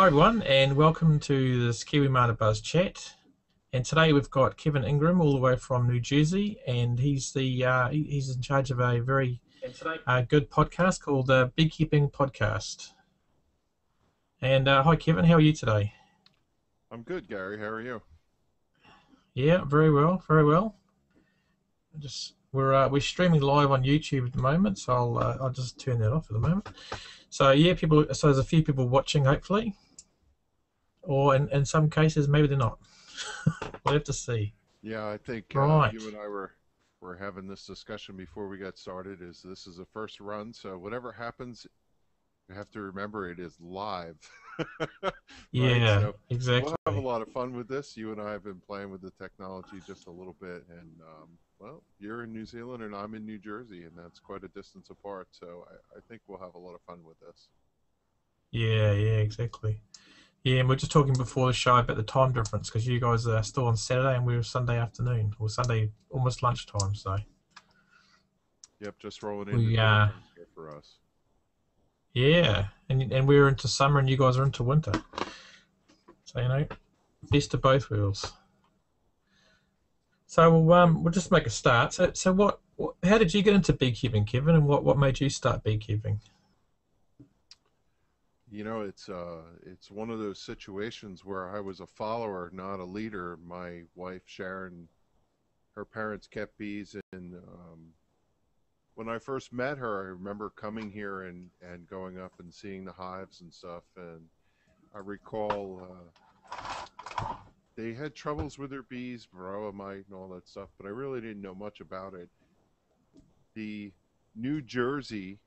Hi everyone, and welcome to this Kiwimana Buzz chat. And today we've got Kevin Inglin all the way from New Jersey, and he's he's in charge of a very good podcast called the Beekeeping Podcast. And hi Kevin, how are you today? I'm good, Gary. How are you? Yeah, very well, very well. We're streaming live on YouTube at the moment, so I'll just turn that off at the moment. So yeah, so there's a few people watching hopefully, or in some cases maybe they're not. We'll have to see. Yeah, I think Right. you and I were having this discussion before we got started. This is a first run, so whatever happens, you have to remember it is live, right? Yeah, So we'll have a exactly. lot of fun with this. You and I have been playing with the technology just a little bit, and well, you're in New Zealand and I'm in New Jersey, and that's quite a distance apart. So I think we'll have a lot of fun with this. Yeah, exactly. Yeah, and we're just talking before the show about the time difference because you guys are still on Saturday and we're Sunday afternoon or Sunday almost lunchtime. So Yep, just rolling into we dinner time here for us. yeah, and we're into summer and you guys are into winter. So best of both worlds. So we'll just make a start. So how did you get into beekeeping, Kevin, and what made you start beekeeping? You know, it's one of those situations where I was a follower, not a leader. My wife Sharon, her parents kept bees, and when I first met her, I remember coming here and going up and seeing the hives and stuff. And I recall they had troubles with their bees, varroa mite, and all that stuff, but I really didn't know much about it. The New Jersey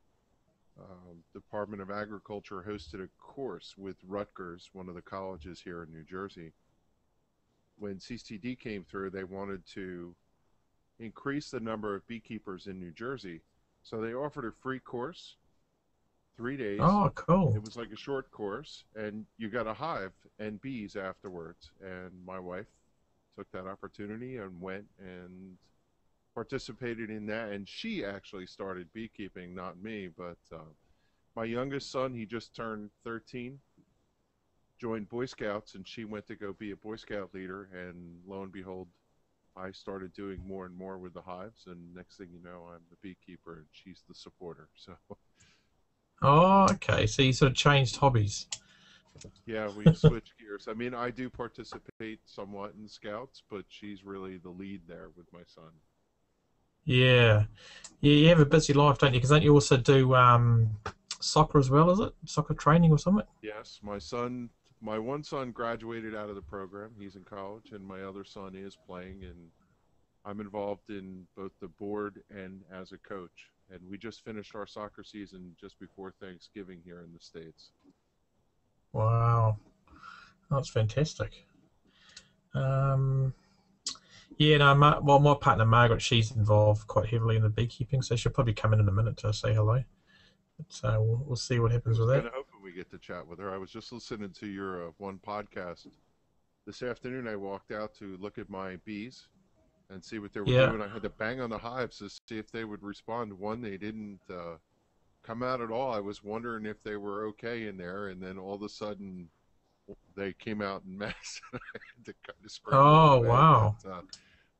Department of Agriculture hosted a course with Rutgers, one of the colleges here in New Jersey. When CCD came through, they wanted to increase the number of beekeepers in New Jersey. So they offered a free course, 3 days. Oh, cool. It was like a short course, and you got a hive and bees afterwards. And my wife took that opportunity and went and participated in that. And she actually started beekeeping, not me, but my youngest son, he just turned 13, joined Boy Scouts, and she went to go be a Boy Scout leader. And lo and behold, I started doing more and more with the hives. And next thing you know, I'm the beekeeper and she's the supporter. So, Oh, okay. So you sort of changed hobbies. yeah, we switch gears. I mean, I do participate somewhat in Scouts, but she's really the lead there with my son. Yeah. Yeah, you have a busy life, don't you? Because don't you also do soccer as well, is it? Soccer training or something? Yes, my one son graduated out of the program. He's in college, and my other son is playing, and I'm involved in both the board and as a coach. And we just finished our soccer season just before Thanksgiving here in the States. Wow. That's fantastic. Um, yeah, no, my partner Margaret, she's involved quite heavily in the beekeeping, so she'll probably come in a minute to say hello. So we'll see what I happens was with kind that. of hoping we get to chat with her. I was just listening to your one podcast this afternoon. I walked out to look at my bees and see what they were Yeah. doing. I had to bang on the hives to see if they would respond. One, they didn't come out at all. I was wondering if they were okay in there, and then all of a sudden they came out in mass. I had to kind of scramble Oh, away, wow. but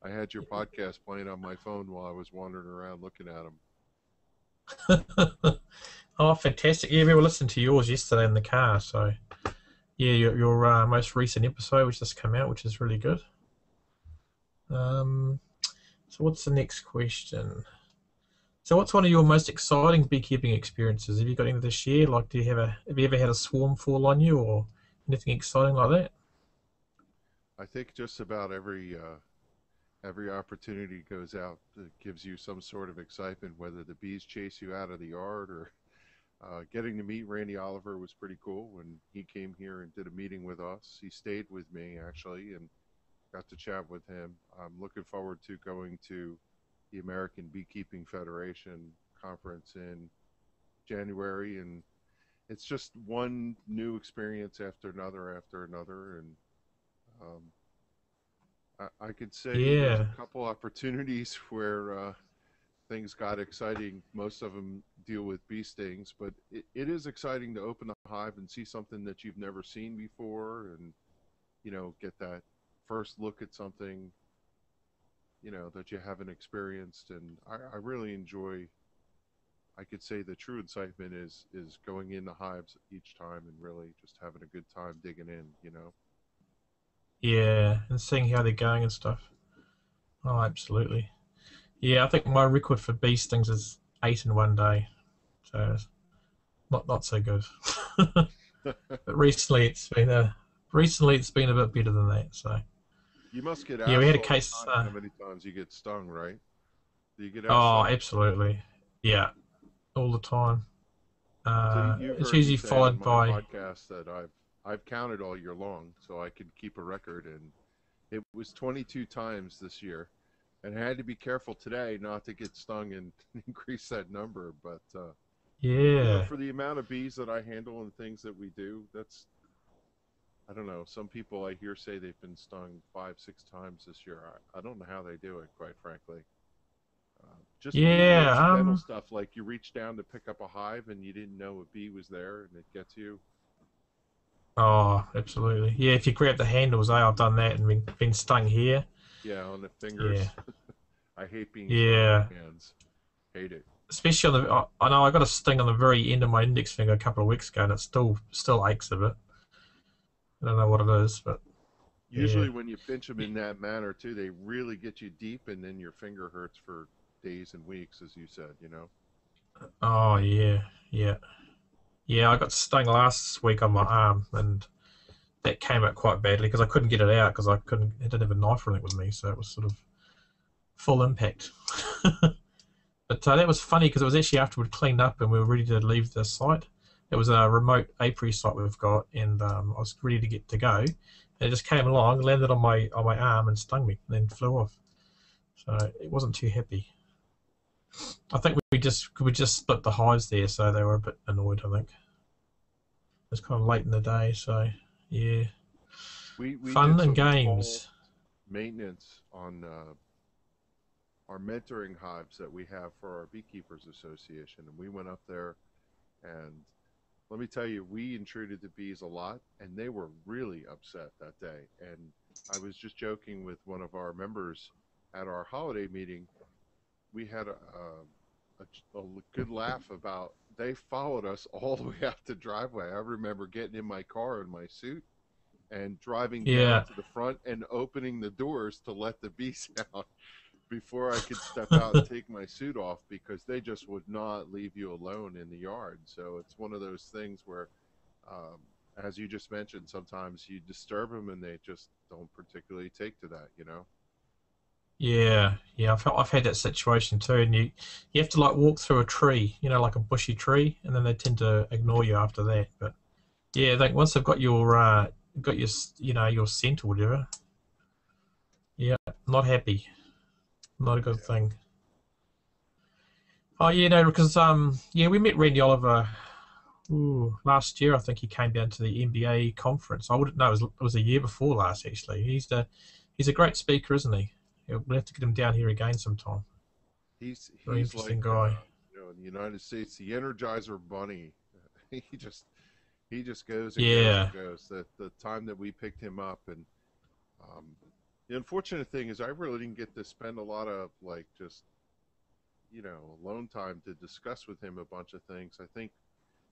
I had your podcast playing on my phone while I was wandering around looking at them. Oh, fantastic. Yeah, we were listening to yours yesterday in the car, so yeah, your most recent episode, which just come out, which is really good. Um, so what's the next question? So what's one of your most exciting beekeeping experiences? Have you got anything to share? Like, have you ever had a swarm fall on you or anything exciting like that? I think just about every opportunity goes out that gives you some sort of excitement, whether the bees chase you out of the yard or getting to meet Randy Oliver was pretty cool when he came here and did a meeting with us. He stayed with me actually and got to chat with him. I'm looking forward to going to the American Beekeeping Federation conference in January, and it's just one new experience after another, and um, I could say there's Yeah, a couple opportunities where things got exciting. Most of them deal with bee stings, but it is exciting to open the hive and see something that you've never seen before, and get that first look at something that you haven't experienced. And I really enjoy, I could say the true excitement is going in the hives each time and really just having a good time digging in. Yeah, and seeing how they're going and stuff. Oh, absolutely. Yeah, I think my record for bee stings is 8 in one day, so it's not so good. But recently it's been a bit better than that. So You must get yeah, we asked had a all the case. time how many times you get stung, right? Do you get asked Oh, that? absolutely. Yeah, all the time. So you've It's heard me usually say on followed my by podcast that I've counted all year long, so I could keep a record, and it was 22 times this year, and I had to be careful today not to get stung and increase that number. But yeah, for the amount of bees that I handle and things that we do, that's, I don't know. Some people I hear say they've been stung 5, 6 times this year. I don't know how they do it, quite frankly. Just even yeah. incidental stuff like you reach down to pick up a hive and you didn't know a bee was there and it gets you. Oh, absolutely. Yeah, if you grab the handles, I've done that and been stung here. Yeah, on the Yeah, fingers. I hate being stung on yeah. the hands. Hate it. Especially on the, I know I got a sting on the very end of my index finger a couple of weeks ago, and it still aches a bit. I don't know what it is, but yeah. Usually when you pinch them in that manner too, they really get you deep, and then your finger hurts for days and weeks, as you said. Oh yeah, yeah, yeah. I got stung last week on my arm, and that came out quite badly because I couldn't get it out because I didn't have a knife or anything with me, so it was sort of full impact. But that was funny because it was actually after we'd cleaned up and we were ready to leave the site. It was a remote apiary site we've got, and I was ready to get to go. And it just came along, landed on my arm, and stung me, and then flew off. So it wasn't too happy. I think we just split the hives there, so they were a bit annoyed. I think it was kind of late in the day, so yeah, We fun did and some fall games. maintenance on our mentoring hives that we have for our beekeepers association, and we went up there, and let me tell you, we intruded the bees a lot, and they were really upset that day. And I was just joking with one of our members at our holiday meeting. We had a good laugh about they followed us all the way out the driveway. I remember getting in my car in my suit and driving down Yeah. to the front and opening the doors to let the bees out before I could step out and take my suit off, because they just would not leave you alone in the yard. So it's one of those things where, um, as you just mentioned, sometimes you disturb them and they just don't particularly take to that. Yeah, yeah, I've had that situation too, and you have to like walk through a tree, like a bushy tree, and then they tend to ignore you after that. But yeah, I think once they've got your your scent or whatever, yeah, not happy, not a good Yeah. thing. Oh yeah, no, because yeah, we met Randy Oliver last year. I think he came down to the NBA conference. I wouldn't know, it was a year before last actually. He's a great speaker, isn't he? Yeah, we'll have to get him down here again sometime. Very He's interesting like guy. in the United States, the Energizer Bunny. he just he just goes and goes Yeah, and goes. The time that we picked him up, and um, the unfortunate thing is I really didn't get to spend a lot of like just alone time to discuss with him a bunch of things. I think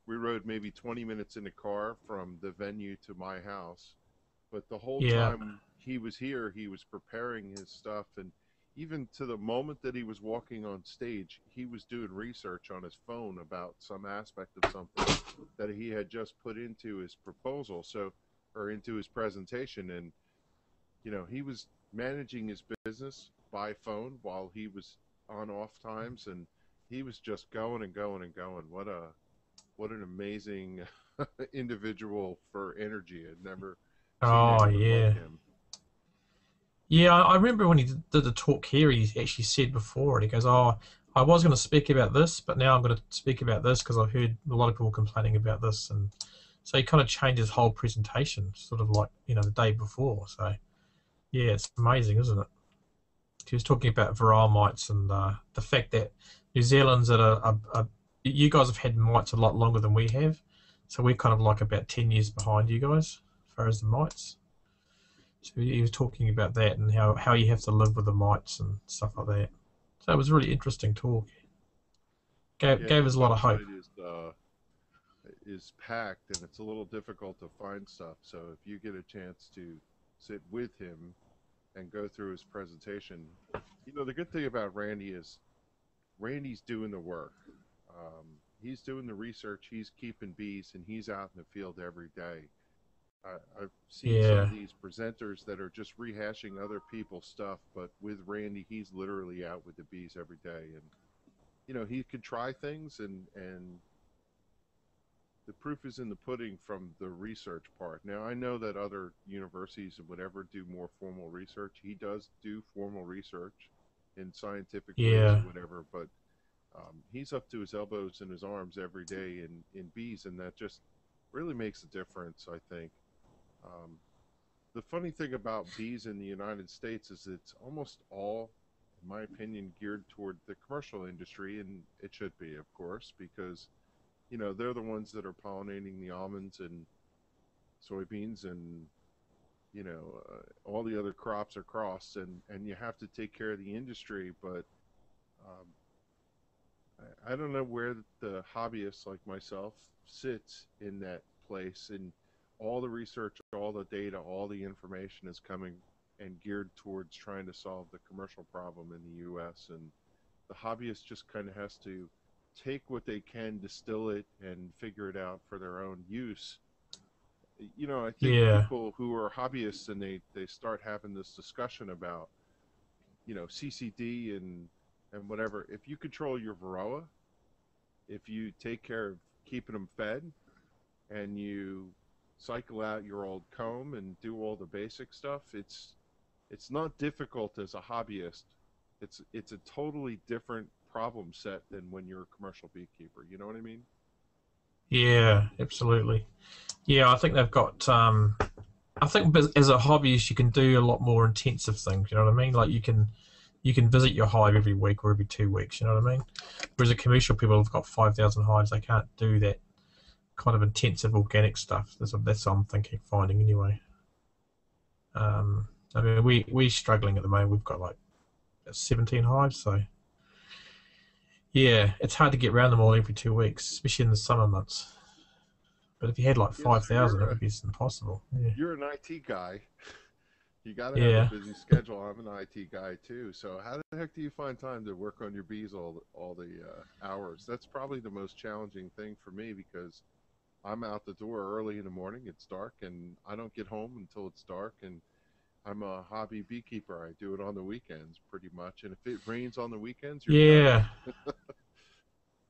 we rode maybe 20 minutes in the car from the venue to my house, but the whole yeah. time he was here, he was preparing his stuff, and even to the moment that he was walking on stage, he was doing research on his phone about some aspect of something that he had just put into his proposal, or into his presentation. And he was managing his business by phone while he was on off times, and he was just going and going and going. What an amazing individual for energy. I'd never seen Oh anyone like yeah, him. yeah. I remember when he did the talk here. He actually said before, he goes, "Oh, I was going to speak about this, but now I'm going to speak about this because I've heard a lot of people complaining about this." And so he kind of changed his whole presentation, sort of like the day before. So yeah, it's amazing, isn't it? He was talking about varroa mites and the fact that New Zealand's at you guys have had mites a lot longer than we have, So we're kind of like about 10 years behind you guys as far as the mites. So he was talking about that and how you have to live with the mites and stuff like that. So it was a really interesting talk. Yeah, Gave his us a lot of hope. website is packed and it's a little difficult to find stuff. So if you get a chance to sit with him and go through his presentation, the good thing about Randy is Randy's doing the work. Um, he's doing the research. He's keeping bees, and he's out in the field every day. I've seen some of Yeah, these presenters that are just rehashing other people's stuff, but with Randy, he's literally out with the bees every day, and he can try things, and the proof is in the pudding from the research part. Now, I know that other universities and whatever do more formal research. He does do formal research in scientific ways or yeah, whatever, but he's up to his elbows and his arms every day in bees, and that just really makes a difference, I think. Um, the funny thing about bees in the United States is it's almost all, in my opinion, geared toward the commercial industry, and it should be, of course, because they're the ones that are pollinating the almonds and soybeans and all the other crops across, and you have to take care of the industry, but um, I don't know where the hobbyist like myself sits in that place, and all the research, all the data, all the information is coming and geared towards trying to solve the commercial problem in the U.S. And the hobbyist just kind of has to take what they can, distill it, and figure it out for their own use. I think yeah, people who are hobbyists and they start having this discussion about, CCD and whatever. If you control your varroa, if you take care of keeping them fed, and you cycle out your old comb and do all the basic stuff, it's not difficult as a hobbyist. It's a totally different problem set than when you're a commercial beekeeper. You know what I mean? yeah, absolutely. Yeah, I think they've got. I think as a hobbyist, you can do a lot more intensive things. You know what I mean? Like you can visit your hive every week or every 2 weeks. You know what I mean? Whereas the commercial people have got 5,000 hives, they can't do that kind of intensive organic stuff. That's what I'm thinking, finding anyway. I mean, we're struggling at the moment. We've got like 17 hives, so yeah, it's hard to get around them all every 2 weeks, especially in the summer months. But if you had like Yeah. So 5,000, it would be impossible. Yeah, you're an IT guy. You got to have a yeah, busy schedule. I'm an IT guy too. So how the heck do you find time to work on your bees all the hours? That's probably the most challenging thing for me because I'm out the door early in the morning. It's dark, and I don't get home until it's dark. And I'm a hobby beekeeper. I do it on the weekends pretty much. And if it rains on the weekends, you're done. yeah.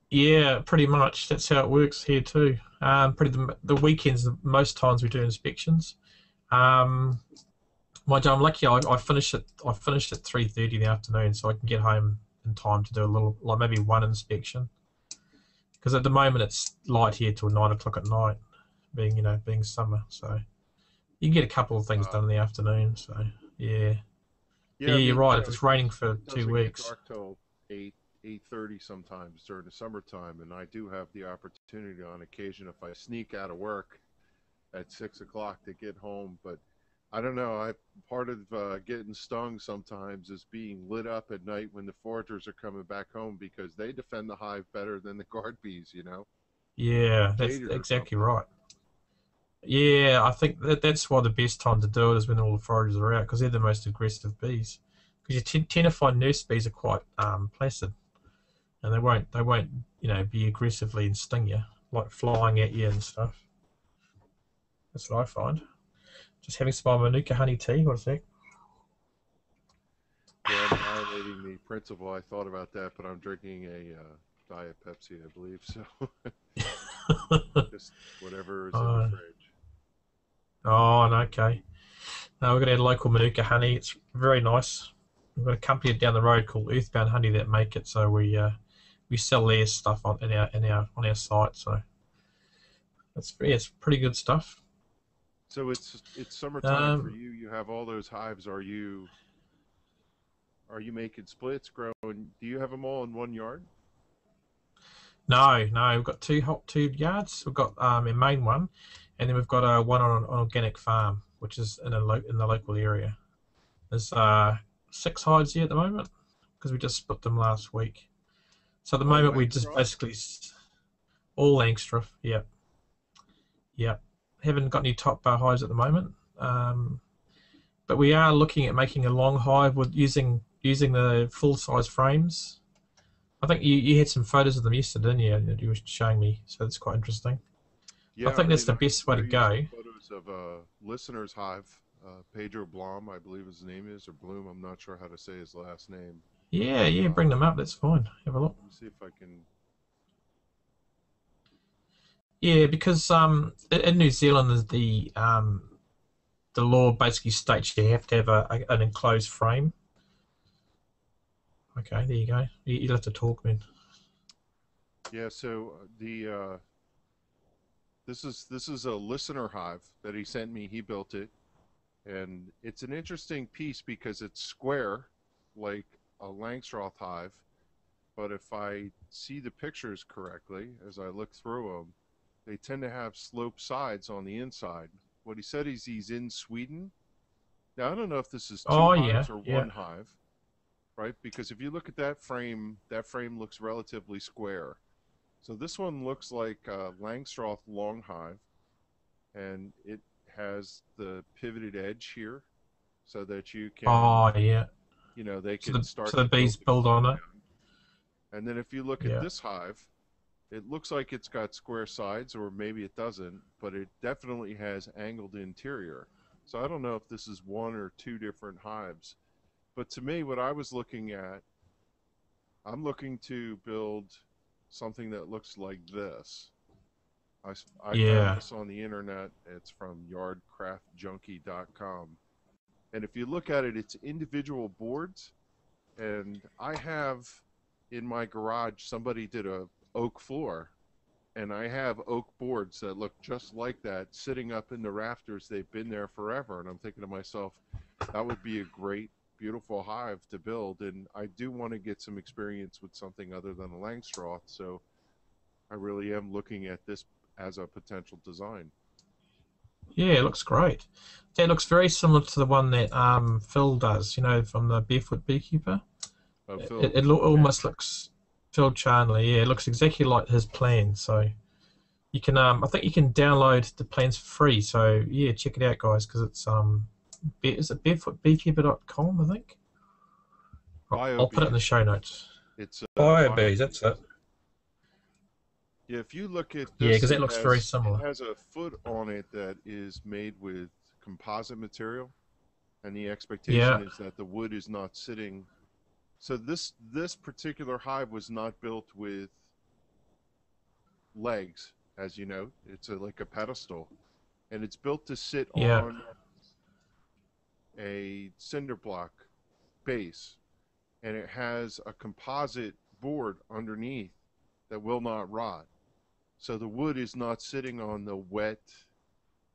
Yeah, pretty much. That's how it works here too. Pretty the weekends, most times we do inspections. Um, Mind you, I'm lucky. I finished at 3:30 in the afternoon, so I can get home in time to do a little, like maybe one inspection. Because at the moment it's light here till 9 o'clock at night, being summer. So you can get a couple of things Uh, done in the afternoon. So yeah, but yeah, yeah, I you're mean, right. If it's raining for it two doesn't get weeks, dark till 8:30 sometimes during the summertime, and I do have the opportunity on occasion if I sneak out of work at 6 o'clock to get home. But I don't know. I part of getting stung sometimes is being lit up at night when the foragers are coming back home because they defend the hive better than the guard bees. yeah, that's Jaded or exactly something. right. Yeah, I think that's why the best time to do it is when all the foragers are out because they're the most aggressive bees. Because you tend to find nurse bees are quite placid and they won't be aggressively and sting you like flying at you and stuff. That's what I find. Just having some Manuka honey tea. What a sec. Yeah, I'm violating the principle. I thought about that, but I'm drinking a Diet Pepsi, I believe. So just whatever is in the Oh, fridge. oh, no, okay. No, we're gonna add local Manuka honey. It's very nice. We've got a company down the road called Earthbound Honey that make it, so we sell their stuff on our site. So it's pretty good stuff. So it's summertime for Um, you. You have all those hives. Are you making splits, growing? Do you have them all in one yard? No, we've got two yards. We've got a main one, and then we've got one on an organic farm, which is in the local area. There's 6 hives here at the moment because we just split them last week. So at the All moment we just Langstroth? basically all Langstroth. Yeah, yeah. Haven't got any top bar hives at the moment, but we are looking at making a long hive with using the full size frames. I think you had some photos of them yesterday, didn't you? That you were showing me, so that's quite interesting. I Yeah, think I that's mean, the best way I to used go. some photos of a listener's hive, Pedro Blom, I believe his name is, or Bloom. I'm not sure how to say his last name. Yeah, Uh, bring them up. That's fine. Have a look. Let me see if I can. Yeah, because in New Zealand, the law basically states you have to have an enclosed frame. Okay, there you go. You'll have to talk, man. Yeah, so this is a listener hive that he sent me. He built it, and it's an interesting piece because it's square, like a Langstroth hive. But if I see the pictures correctly, as I look through them, they tend to have sloped sides on the inside. What he said is he's in Sweden. Now I don't know if this is two Oh yeah, hives or yeah. one hive, right? Because if you look at that frame looks relatively square. So this one looks like a Langstroth long hive, and it has the pivoted edge here so that you can, Oh yeah. they So can so start the to build bees the build on it. compound. And then if you look at Yeah. this hive, it looks like it's got square sides, or maybe it doesn't, but it definitely has angled interior. So I don't know if this is one or two different hives. But to me, what I was looking at, I'm looking to build something that looks like this. I found Yeah. this on the internet. It's from yardcraftjunkie.com. And if you look at it, it's individual boards. And I have in my garage, somebody did a oak floor. And I have oak boards that look just like that sitting up in the rafters. They've been there forever. And I'm thinking to myself, that would be a great, beautiful hive to build. And I do want to get some experience with something other than a Langstroth. So I really am looking at this as a potential design. Yeah, it looks great. That looks very similar to the one that Phil does, from the Barefoot Beekeeper. Oh, It, Phil, it Phil almost Chandler. looks Phil Chandler. Yeah, it looks exactly like his plan. So you can, I think you can download the plans for free. So yeah, check it out, guys, because it's is it barefootbeekeeper.com, I think. I'll put it in the BioBees. show notes. It's Firebase, that's BioBees. it. Yeah, if you look at Yeah, this, because it that looks very has it similar. has a foot on it that is made with composite material, and the expectation Yeah. is that the wood is not sitting. So this particular hive was not built with legs, as you know. It's like a pedestal, and it's built to sit Yeah. on a cinder block base, and it has a composite board underneath that will not rot. So the wood is not sitting on the wet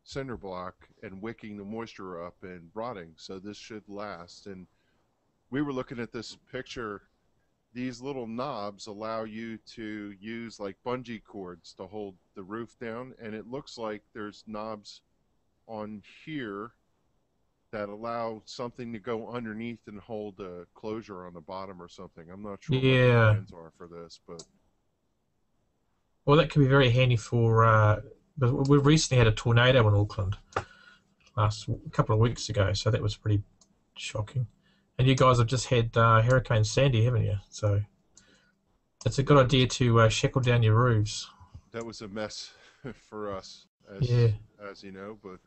cinder block and wicking the moisture up and rotting. So this should last. And we were looking at this picture. These little knobs allow you to use like bungee cords to hold the roof down. And it looks like there's knobs on here that allow something to go underneath and hold a closure on the bottom or something. I'm not sure what the Yeah. plans are for this, but Well, that could be very handy for. But we recently had a tornado in Auckland last a couple of weeks ago, so that was pretty shocking. And you guys have just had Hurricane Sandy, haven't you? So it's a yeah, good idea to shackle down your roofs. that was a mess for us, Yeah. as you know. But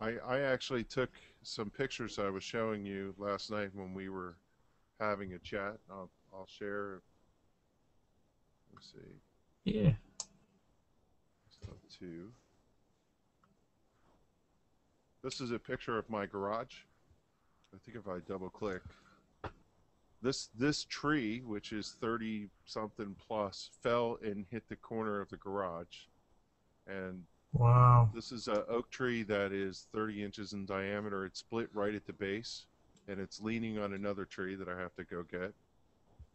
I actually took some pictures I was showing you last night when we were having a chat. I'll share. Let's see. Yeah. So two. This is a picture of my garage. I think if I double click, this tree, which is 30 something plus, fell and hit the corner of the garage. And Wow. this is a oak tree that is 30 inches in diameter. It's split right at the base, and it's leaning on another tree that I have to go get.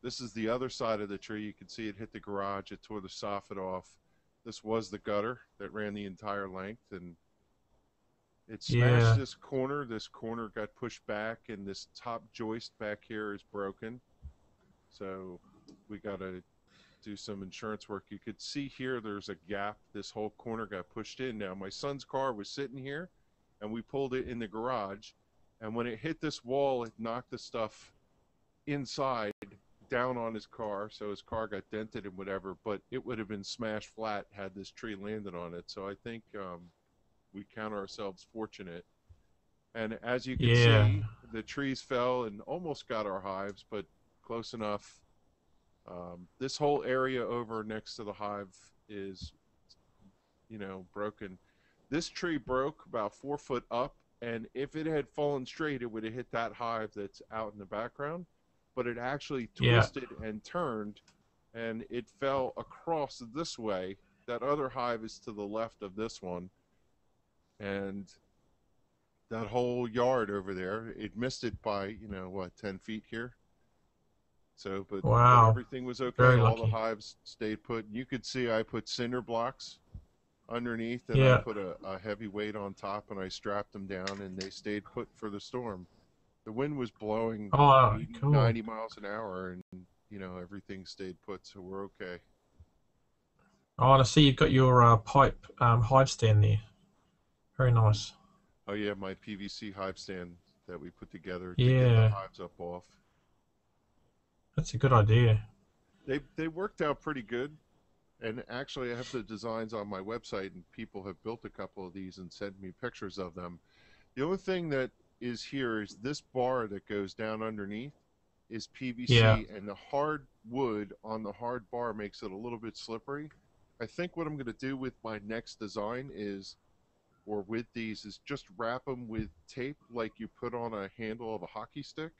This is the other side of the tree. You can see it hit the garage. It tore the soffit off. This was the gutter that ran the entire length, and it smashed Yeah. this corner. This corner got pushed back, and this top joist back here is broken. So we got to do some insurance work. You could see here there's a gap. This whole corner got pushed in. Now, my son's car was sitting here, and we pulled it in the garage. And when it hit this wall, it knocked the stuff inside down on his car. So his car got dented and whatever, but it would have been smashed flat had this tree landed on it. So I think we count ourselves fortunate. And as you can Yeah. see, the trees fell and almost got our hives, but close enough. This whole area over next to the hive is, broken. This tree broke about 4 foot up, and if it had fallen straight, it would have hit that hive that's out in the background. But it actually Yeah. twisted and turned, and it fell across this way. That other hive is to the left of this one, and that whole yard over there, it missed it by, 10 feet here. So, but Wow. everything was okay. Very All the lucky. hives stayed put. You could see I put cinder blocks underneath, and I Yeah. put a heavy weight on top, and I strapped them down, and they stayed put for the storm. The wind was blowing Oh, 80, cool. 90 miles an hour, and everything stayed put, so we're okay. Oh, and I see you've got your pipe hive stand there. Very nice. Oh yeah, my PVC hive stand that we put together to get the Yeah, hives up off. that's a good idea. They worked out pretty good. And actually, I have the designs on my website, and people have built a couple of these and sent me pictures of them. The only thing that is here is this bar that goes down underneath is Yeah. PVC, and the hard wood on the hard bar makes it a little bit slippery. I think what I'm going to do with my next design is, or with these, is just wrap them with tape like you put on a handle of a hockey stick,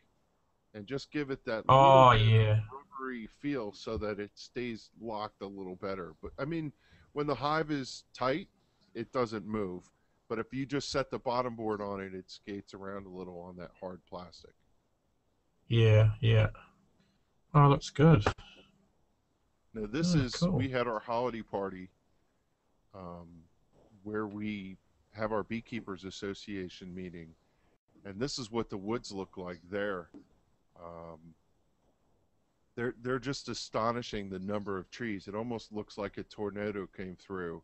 and just give it that little Oh, bit of yeah. rubbery feel so that it stays locked a little better. But I mean, when the hive is tight, it doesn't move. But if you just set the bottom board on it, it skates around a little on that hard plastic. Yeah, yeah. Oh, looks good. Now, this Oh, is, cool. we had our holiday party um, where we have our Beekeepers Association meeting. And this is what the woods look like there. Um, they're just astonishing, the number of trees. It almost looks like a tornado came through.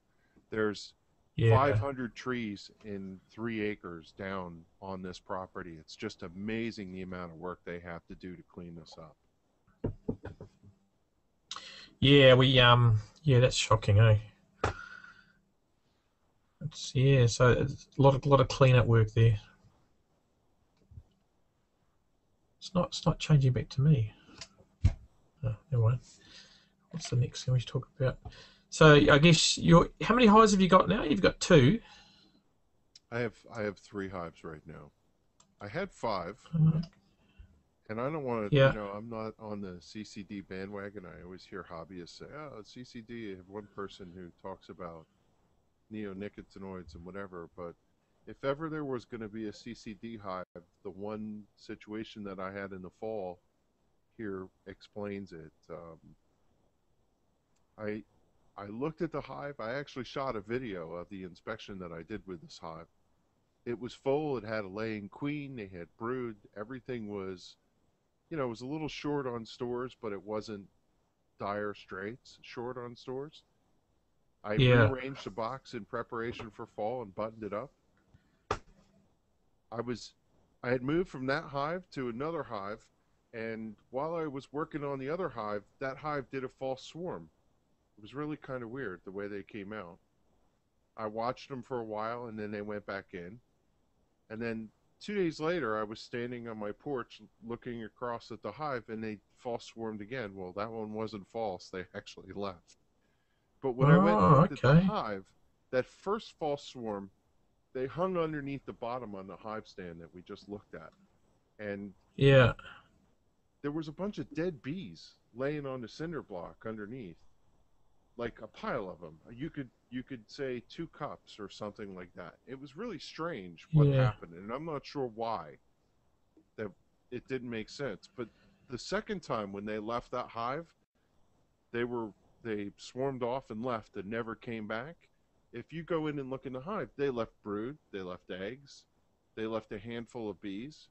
There's Yeah. 500 trees in 3 acres down on this property. It's just amazing the amount of work they have to do to clean this up. Yeah, yeah, that's shocking, eh? Yeah, so it's a lot of cleanup work there. It's not changing back to me. Oh, never mind. What's the next thing we should talk about? So I guess how many hives have you got now? You've got two. I have 3 hives right now. I had 5, Uh, and I don't want to, yeah. I'm not on the CCD bandwagon. I always hear hobbyists say, oh, CCD, I have one person who talks about neonicotinoids and whatever, but if ever there was going to be a CCD hive, the one situation that I had in the fall here explains it. I I looked at the hive. I actually shot a video of the inspection that I did with this hive. It was full. It had a laying queen. They had brood. Everything was, it was a little short on stores, but it wasn't dire straits short on stores. I Yeah. rearranged the box in preparation for fall and buttoned it up. I was I had moved from that hive to another hive, and while I was working on the other hive, that hive did a false swarm. It was really kind of weird the way they came out. I watched them for a while, and then they went back in. And then 2 days later, I was standing on my porch looking across at the hive, and they false swarmed again. Well, that one wasn't false. They actually left. But when I went and Oh, looked at the okay. hive, that first false swarm, they hung underneath the bottom on the hive stand that we just looked at. And Yeah. there was a bunch of dead bees laying on the cinder block underneath, like a pile of them. You could say 2 cups or something like that. It was really strange what Yeah. happened, and I'm not sure why. That it didn't make sense. But the second time when they left that hive, they were they swarmed off and left and never came back. If you go in and look in the hive, they left brood, they left eggs, they left a handful of bees.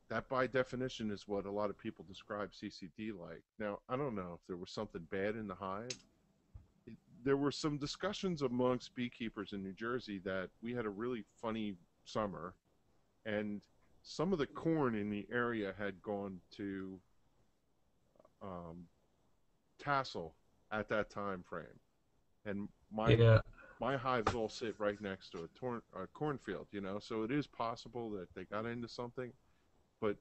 That by definition is what a lot of people describe CCD like. Now, I don't know if there was something bad in the hive. There were some discussions amongst beekeepers in New Jersey that we had a really funny summer, and some of the corn in the area had gone to um, tassel at that time frame. And Yeah. my hives all sit right next to a cornfield, you know, so it is possible that they got into something, but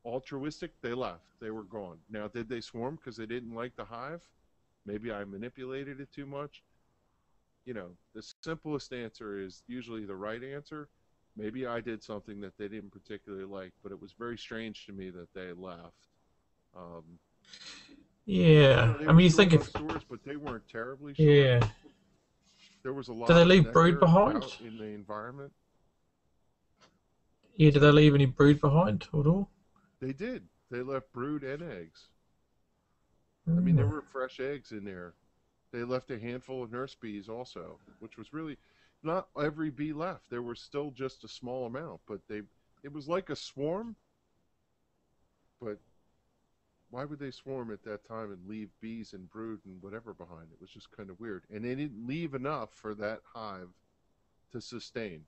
altruistic, they left. They were gone. Now, did they swarm because they didn't like the hive? Maybe I manipulated it too much. You know, the simplest answer is usually the right answer. Maybe I did something that they didn't particularly like, but it was very strange to me that they left. Um, you Yeah. know, they I were mean, you short think on if stores, but they weren't terribly short. yeah, There was a do lot they of leave brood nectar behind? out in the environment. Yeah. Do they So leave any brood behind at all? they did. They left brood and eggs. I mean, there Mm. were fresh eggs in there. They left a handful of nurse bees also, which was really not every bee left. There was still just a small amount, but it was like a swarm, but why would they swarm at that time and leave bees and brood and whatever behind? It was just kind of weird. And they didn't leave enough for that hive to sustain.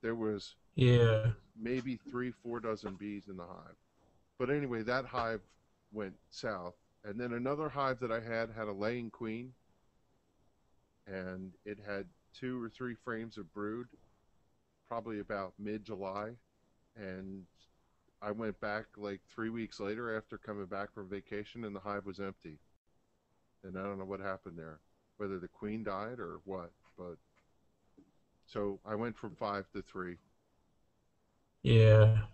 There was Yeah. maybe 3, 4 dozen bees in the hive. But anyway, that hive went south. And then another hive that I had a laying queen, and it had 2 or 3 frames of brood, probably about mid-July. And I went back like 3 weeks later after coming back from vacation, and the hive was empty. And I don't know what happened there, whether the queen died or what. But so I went from 5 to 3. Yeah.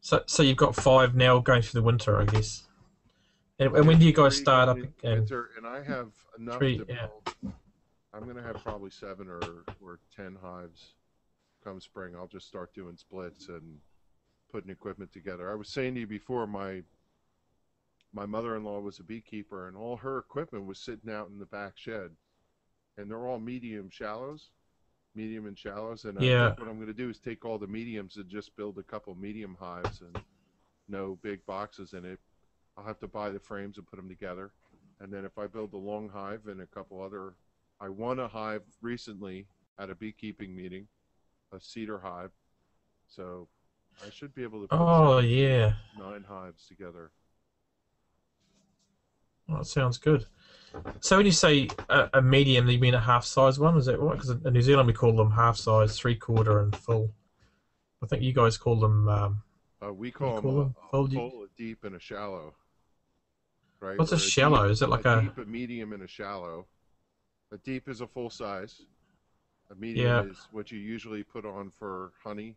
So you've got five now going through the winter, I guess. And Yeah, when do you guys 3 start going up into again? winter, and I have enough Three. to Yeah. build. I'm going to have probably 7 or 10 hives come spring. I'll just start doing splits and putting equipment together. I was saying to you before, my mother-in-law was a beekeeper, and all her equipment was sitting out in the back shed, and they're all medium and shallows. And I think Yeah. what I'm going to do is take all the mediums and just build a couple medium hives and no big boxes in it. I'll have to buy the frames and put them together. And then if I build a long hive and a couple other, I won a hive recently at a beekeeping meeting, a cedar hive. So I should be able to put Oh 9 hives together. Well, that sounds good. So when you say a medium, you mean a half size one? Is that right? Because in New Zealand we call them half size, three quarter, and full. I think you guys call them. We What do you call them call them? Full. a full, a deep, and a shallow, right? What's a Or shallow? Is it a like a? deep, a medium, and a shallow. A deep is a full size. A medium Yeah. is what you usually put on for honey,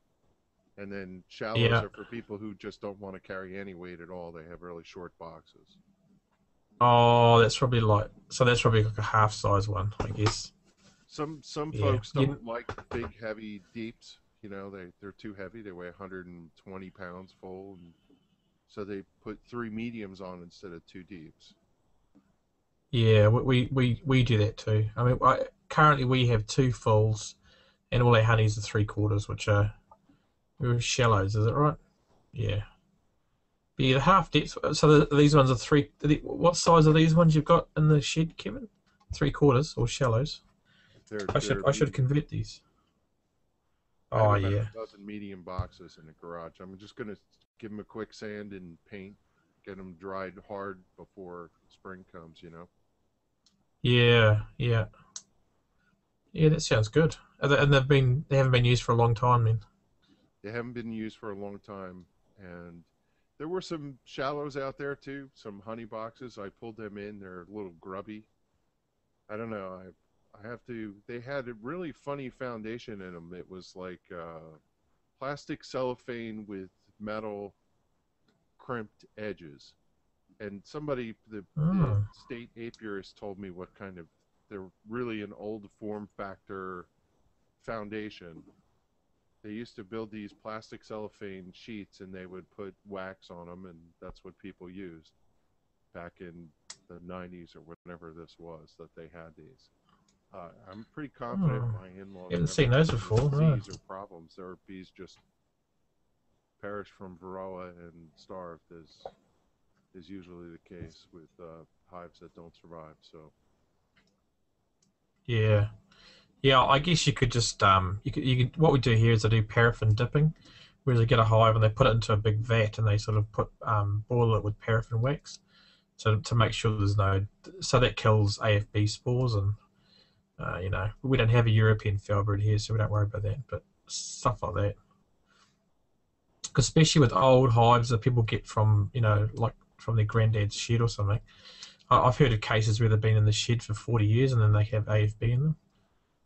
and then shallows Yeah. are for people who just don't want to carry any weight at all. They have really short boxes. Oh, that's probably like. So that's probably like a half size one, I guess. Some Yeah. folks You, don't like big heavy deeps. You know, they're too heavy. They weigh 120 pounds full, and so they put 3 mediums on instead of 2 deeps. yeah. We do that too. I mean, currently we have two fulls, and all our honeys are three quarters, which are shallows. Is it right? Yeah. But yeah, the half depth. So these ones are three. What size are these ones you've got in the shed, Kevin? Three quarters or shallows? They're I should medium. convert these. I have Oh about yeah. a dozen medium boxes in the garage. I'm just gonna give them a quick sand and paint, get them dried hard before spring comes. You know. Yeah. Yeah. Yeah. That sounds good. And they haven't been used for a long time, then. They haven't been used for a long time, and there were some shallows out there too, some honey boxes. I pulled them in. They're a little grubby. I don't know. I have to. They had a really funny foundation in them. It was like plastic cellophane with metal crimped edges. And somebody, the Oh. state apiarist, told me what kind of. They're really an old form factor foundation, They used to build these plastic cellophane sheets, and they would put wax on them, and that's what people used back in the 90s or whenever this was that they had these. I'm pretty confident Oh, my in-laws haven't never seen had those any before. No. disease or problems. Their bees just perished from varroa and starved, as is usually the case with hives that don't survive. So Yeah. Yeah, I guess you could just you could what we do here is I do paraffin dipping, where they get a hive and they put it into a big vat and they sort of put boil it with paraffin wax, to make sure there's no, so that kills AFB spores. And we don't have a European foulbrood here, so we don't worry about that. But stuff like that, 'cause especially with old hives that people get from like from their granddad's shed or something. I've heard of cases where they've been in the shed for 40 years and then they have AFB in them.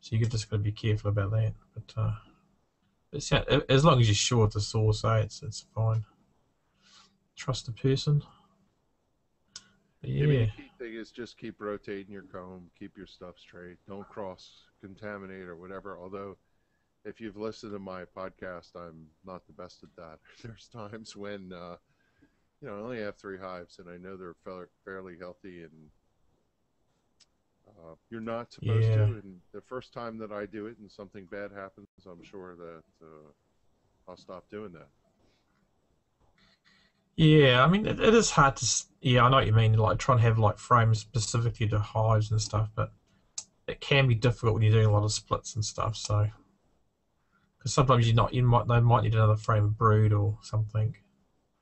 So you just got to be careful about that. But as long as you're sure of the source, it's fine. Trust the person. But I mean, the yeah, key thing is just keep rotating your comb, keep your stuff straight, don't cross contaminate or whatever. Although, if you've listened to my podcast, I'm not the best at that. There's times when I only have 3 hives, and I know they're fairly healthy, and you're not supposed yeah, to. And the first time that I do it, and something bad happens, I'm sure that I'll stop doing that. yeah. I mean, it is hard to. Yeah, I know what you mean. Like trying to have like frames specifically to hives and stuff, but it can be difficult when you're doing a lot of splits and stuff. So, because sometimes they might need another frame of brood or something.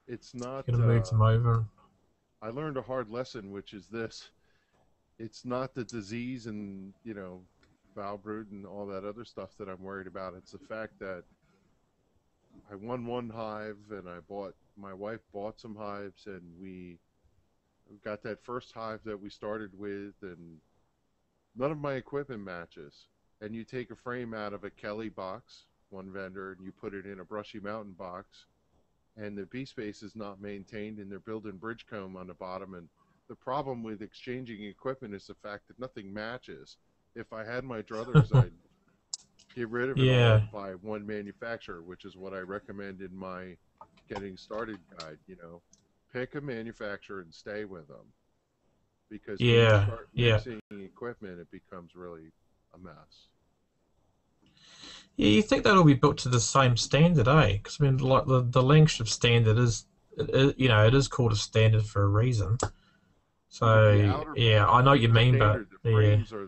It's You're not. gonna move them over. I learned a hard lesson, which is this: it's not the disease and bowel brood and all that other stuff that I'm worried about. It's the fact that I won one hive, and my wife bought some hives, and we got that first hive that we started with, and none of my equipment matches. And you take a frame out of a Kelly box, one vendor, and you put it in a Brushy Mountain box, and the bee space is not maintained, and they're building bridge comb on the bottom. And the problem with exchanging equipment is the fact that nothing matches. If I had my druthers, I'd get rid of it all Yeah, and buy one manufacturer, which is what I recommend in my getting started guide. Pick a manufacturer and stay with them, because when you yeah, start yeah. mixing equipment, it becomes really a mess. Yeah, you think that'll be built to the same standard, eh? Because I mean, like the Langstroth standard it is called a standard for a reason. The So outer yeah, part I know what is you the mean, but standard. The yeah, frames are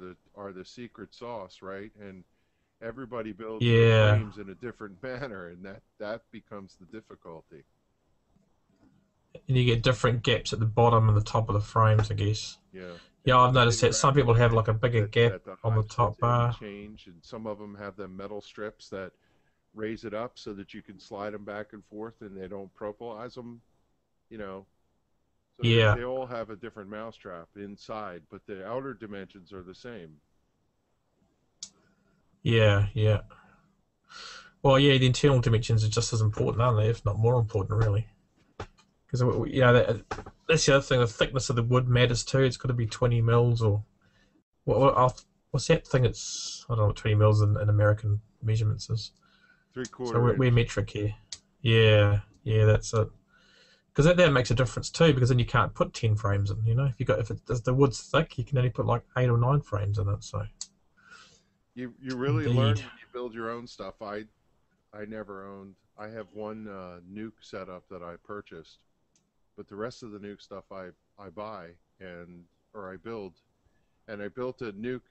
the secret sauce, right? And everybody builds their yeah, frames in a different manner, and that becomes the difficulty. and you get different gaps at the bottom and the top of the frames, I guess. Yeah, Yeah, and the I've noticed that some people manufacturer have like a things bigger that gap that the on the hive top sits in bar. change, and some of them have the metal strips that raise it up so that you can slide them back and forth, and they don't propolize them. You know, so Yeah, they all have a different mousetrap inside, but the outer dimensions are the same. yeah, yeah. Well, yeah, the internal dimensions are just as important, aren't they? If not more important, really. Because that's the other thing. The thickness of the wood matters too. It's got to be 20 mils or what's that thing? I don't know what 20 mils in American measurements is. Three So quarter we're inch. metric here. Yeah, yeah, that's it. Because that makes a difference too. Because then you can't put 10 frames in. If the wood's thick, you can only put like 8 or 9 frames in it. So You really learn indeed, when you build your own stuff. I never owned. I have one nuke setup that I purchased, but the rest of the nuke stuff I buy and or I build. And I built a nuke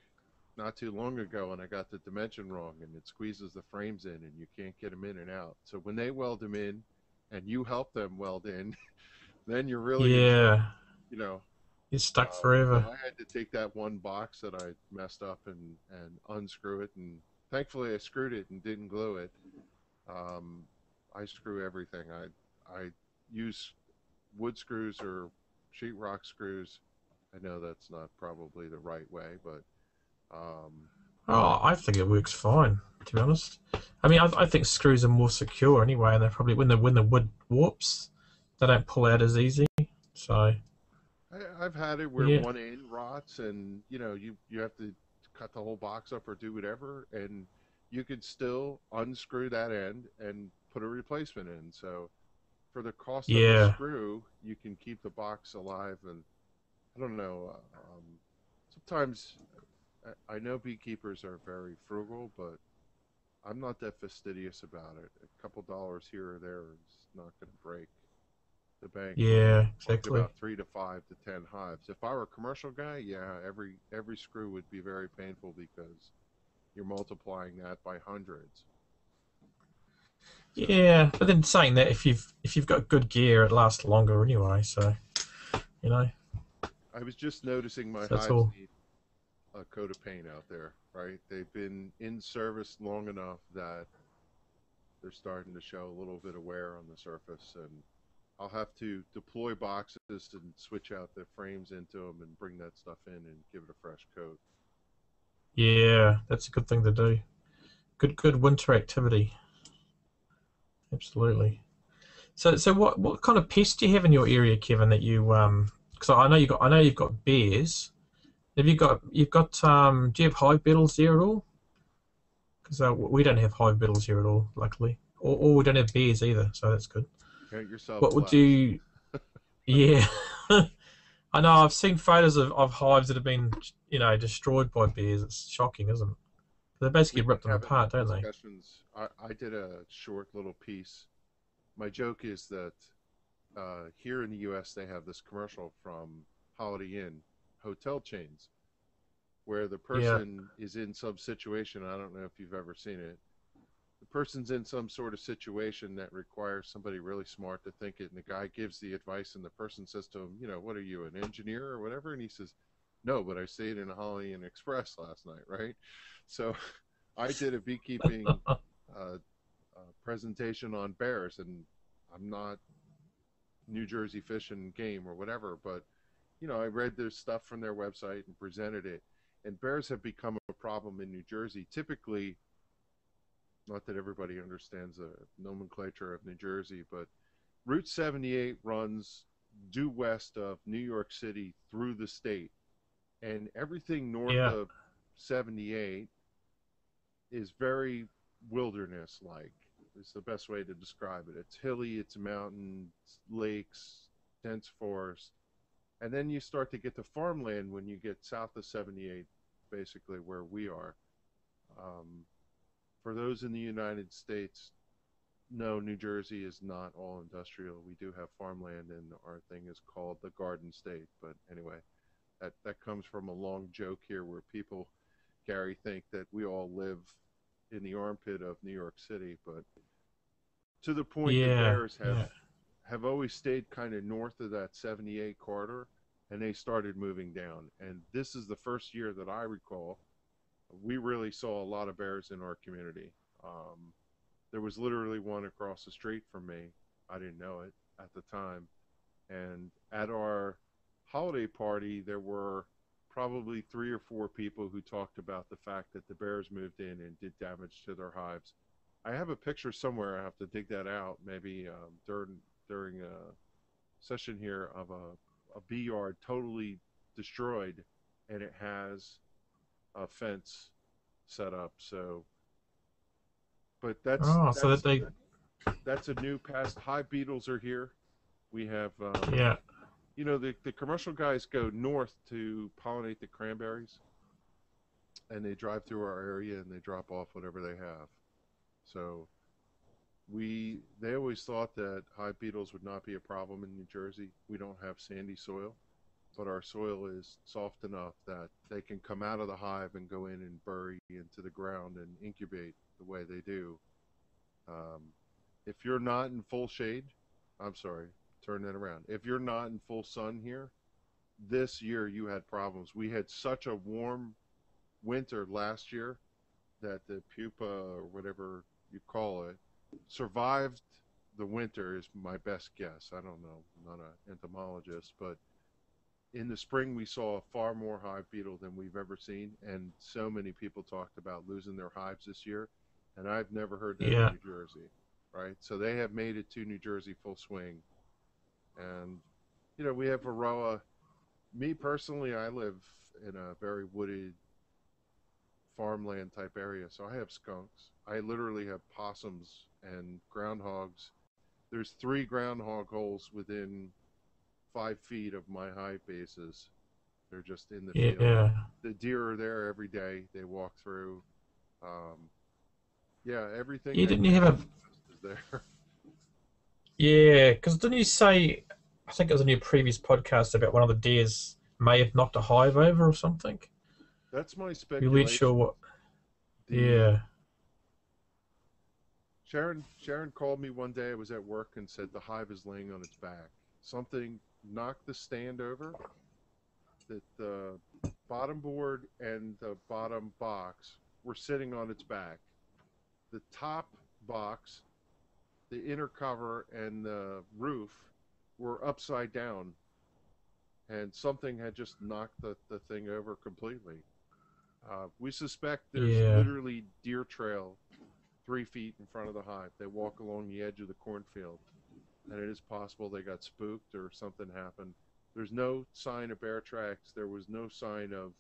not too long ago, and I got the dimension wrong, and it squeezes the frames in, and you can't get them in and out. So when they weld them in, and you help them weld in, then you're really in trouble. yeah, You know. you're stuck So forever. I had to take that one box that I messed up and unscrew it, and thankfully I screwed it and didn't glue it. Um, I screw everything. I use wood screws or sheetrock screws. I know that's not probably the right way, but um, Oh, I think it works fine. To be honest, I mean, I think screws are more secure anyway, and they're probably when the wood warps, they don't pull out as easy. So I've had it where yeah, one end rots, and you have to cut the whole box up or do whatever, and you could still unscrew that end and put a replacement in. So for the cost of a Yeah, screw, you can keep the box alive. And I don't know. Sometimes I know beekeepers are very frugal, but I'm not that fastidious about it. A couple dollars here or there is not going to break the bank when you're yeah, talking exactly. about 3 to 5 to 10 hives. If I were a commercial guy, yeah, every screw would be very painful because you're multiplying that by hundreds. So Yeah, but then saying that, if you've got good gear, it lasts longer anyway. So you know, I was just noticing my so that's hives all. need a coat of paint out there, right? They've been in service long enough that they're starting to show a little bit of wear on the surface, and I'll have to deploy boxes and switch out the frames into them and bring that stuff in and give it a fresh coat. Yeah, that's a good thing to do. Good winter activity. Absolutely. So what kind of pests do you have in your area, Kevin? That you because I know you've got bears. Have you've got do you have hive beetles there at all? Because we don't have hive beetles here at all, luckily. Or we don't have bears either, so that's good. Count yourself What would blessed. you? Yeah, I know. I've seen photos of hives that have been destroyed by bears. It's shocking, isn't it? They basically We've rip been them having apart, don't they? discussions. I did a short little piece. My joke is that here in the U.S. they have this commercial from Holiday Inn hotel chains where the Yeah, person is in some situation. I don't know if you've ever seen it. The person's in some sort of situation that requires somebody really smart to think it, and the guy gives the advice, and the person says to him, what are you, an engineer or whatever? And he says, no, but I stayed in a Holiday Inn Express last night, right? So I did a beekeeping uh, presentation on bears, and I'm not New Jersey Fish and Game or whatever, but I read their stuff from their website and presented it. And bears have become a problem in New Jersey. Typically, not that everybody understands the nomenclature of New Jersey, but Route 78 runs due west of New York City through the state, and everything north yeah. of 78 is very wilderness like. Is the best way to describe it. It's hilly, it's mountains, lakes, dense forest. And then you start to get to farmland when you get south of 78, basically where we are. Um, for those in the United States, no, New Jersey is not all industrial. We do have farmland, and our thing is called the Garden State. But anyway, that comes from a long joke here where people, Gary, think that we all live in the armpit of New York City. But to the point, the Yeah, Bears yeah, have always stayed kind of north of that 78 corridor, and they started moving down. And this is the first year that I recall we really saw a lot of bears in our community. Um, there was literally one across the street from me. I didn't know it at the time. And at our holiday party, there were probably 3 or 4 people who talked about the fact that the bears moved in and did damage to their hives. I have a picture somewhere. I have to dig that out. Maybe during a session here of a bee yard totally destroyed, and it has a fence set up. So, but that's oh, so that that's they, that's a new pest. Hive beetles are here. We have yeah, the commercial guys go north to pollinate the cranberries, and they drive through our area and they drop off whatever they have. So they always thought that hive beetles would not be a problem in New Jersey. We don't have sandy soil, but our soil is soft enough that they can come out of the hive and go in and bury into the ground and incubate the way they do. Um, if you're not in full shade, I'm sorry, turn that around. If you're not in full sun here, this year you had problems. We had such a warm winter last year that the pupa or whatever you call it survived the winter is my best guess. I don't know. I'm not an entomologist, but in the spring we saw far more hive beetle than we've ever seen, and so many people talked about losing their hives this year, and I've never heard that in yeah, New Jersey, right? So they have made it to New Jersey full swing, and we have varroa. Me personally, I live in a very wooded farmland type area. So I have skunks. I literally have possums and groundhogs. There's 3 groundhog holes within 5 feet of my hive bases. They're just in the field. Yeah. The deer are there every day. They walk through. Um, yeah, everything Yeah, that didn't you can have a... exist is there. Yeah, because didn't you say, I think it was in your previous podcast about one of the deers may have knocked a hive over or something? That's my We weren't sure speculation. what... The Yeah. Sharon called me one day. I was at work and said the hive is laying on its back. Something knocked the stand over. That the bottom board and the bottom box were sitting on its back. The top box, the inner cover, and the roof were upside down, and something had just knocked the thing over completely. We suspect there's Yeah. literally deer trail 3 feet in front of the hive. They walk along the edge of the cornfield, and it is possible they got spooked or something happened. There's no sign of bear tracks. There was no sign of,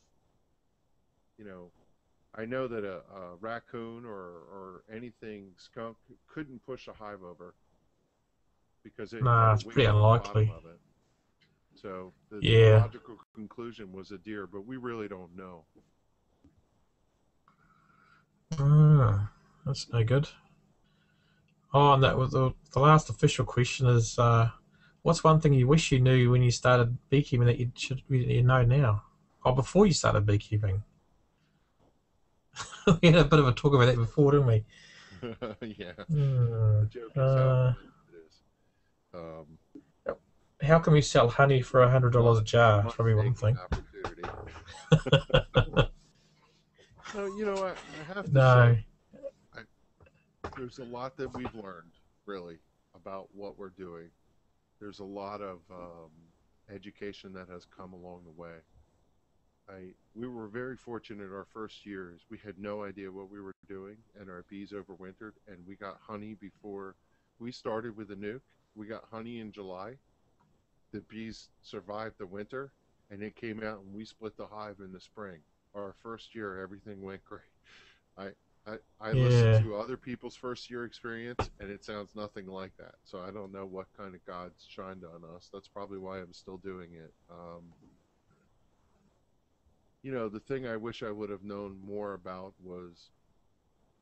you know, I know that a raccoon or anything skunk couldn't push a hive over because it had Nah, a it's pretty winch at the bottom unlikely. of it. So the Yeah. logical conclusion was a deer, but we really don't know. Ah, that's no good. Oh, and that was the last official question is, what's one thing you wish you knew when you started beekeeping that you know now? Oh, before you started beekeeping. We had a bit of a talk about that before, didn't we? Yeah, Hmm. the joke is how Uh, expensive it is. Um, how can we sell honey for $100 a jar? That's probably one money-making thing. opportunity. No, I have to say, No. I, there's a lot that we've learned, really, about what we're doing. There's a lot of education that has come along the way. We were very fortunate our first years. We had no idea what we were doing, and our bees overwintered, and we got honey before we started with a nuke. We got honey in July. The bees survived the winter, and it came out, and we split the hive in the spring. Our first year, everything went great. I, I listened Yeah. to other people's first year experience, and it sounds nothing like that. So I don't know what kind of gods shined on us. That's probably why I'm still doing it. The thing I wish I would have known more about was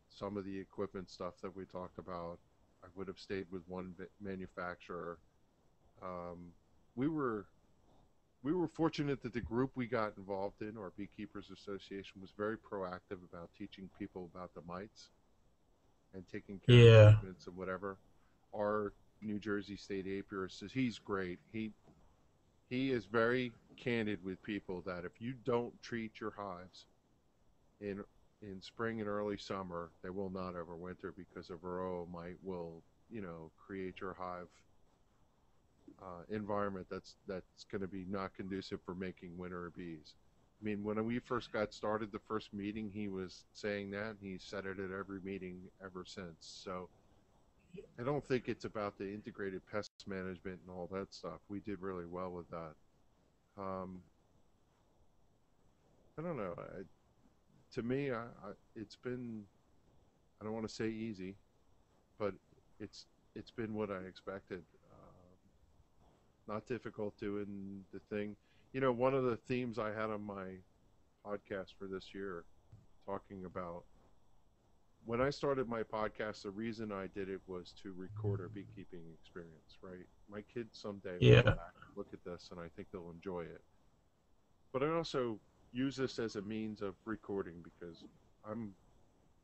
some of the equipment stuff that we talked about. I would have stayed with one manufacturer. Um, we were we were fortunate that the group we got involved in, our Beekeepers Association, was very proactive about teaching people about the mites and taking care of Yeah. treatments and whatever. Our New Jersey State apiarist says he's great. He is very candid with people that if you don't treat your hives in spring and early summer, they will not overwinter because a varroa mite will, create your hive environment that's going to be not conducive for making winter bees. I mean, when we first got started, the first meeting, he was saying that, and he said it at every meeting ever since. So I don't think it's about the integrated pest management and all that stuff. We did really well with that. Um, I don't know. To me, it's been, I don't want to say easy, but it's it's been what I expected. Not difficult doing the thing. One of the themes I had on my podcast for this year, talking about when I started my podcast, the reason I did it was to record our beekeeping experience, right? My kids someday will go Yeah. back and look at this, and I think they'll enjoy it. But I also use this as a means of recording because I'm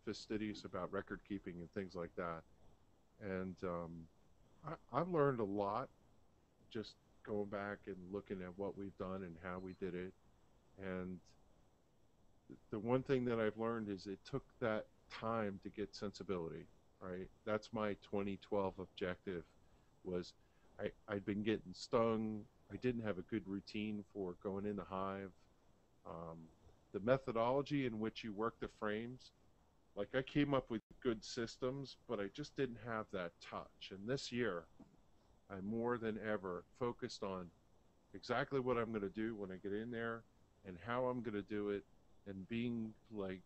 fastidious about record keeping and things like that. And I've learned a lot just going back and looking at what we've done and how we did it. And the one thing that I've learned is it took that time to get sensibility, right? That's my 2012 objective was I'd been getting stung. I didn't have a good routine for going in the hive. Um, the methodology in which you work the frames, like I came up with good systems, but I just didn't have that touch. And this year, I more than ever focused on exactly what I'm going to do when I get in there and how I'm going to do it and being like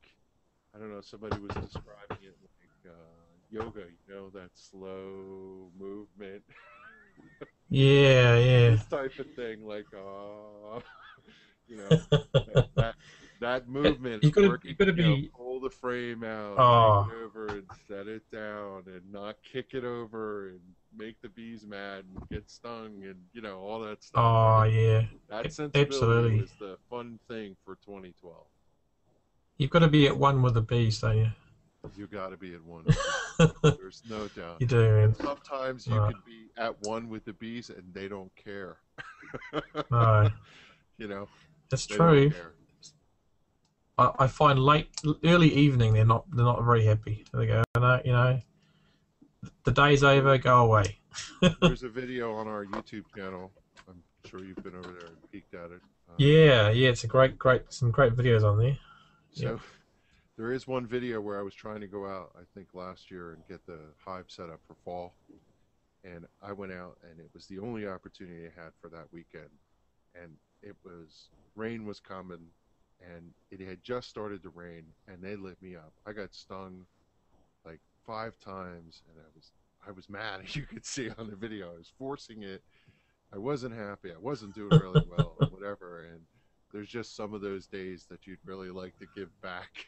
I don't know, somebody was describing it like yoga, that slow movement, Yeah, yeah. this type of thing, like, you know, that, that, that movement You of gotta working, you gotta be. pull the frame out, take it Oh, over and set it down and not kick it over and make the bees mad and get stung and, all that stuff, oh right? yeah. That sensibility Absolutely. was the fun thing for 2012. You've got to be at one with the bees, don't you? You got to be at one with the bees. There's no doubt. You do, And man. sometimes you No, could be at one with the bees and they don't care. no, you know, it's they don't true. care. I find early evening, they're not very happy. They go, the day's over, go away. There's a video on our YouTube channel. I'm sure you've been over there and peeked at it. Yeah, yeah, it's a some great videos on there. Yep. So there is one video where I was trying to go out, I think last year, and get the hive set up for fall. And I went out, and it was the only opportunity I had for that weekend. And rain was coming, and it had just started to rain, and they lit me up. I got stung like 5 times, and I was mad, as you could see on the video. I was forcing it. I wasn't happy. I wasn't doing really well, whatever. And there's just some of those days that you'd really like to give back,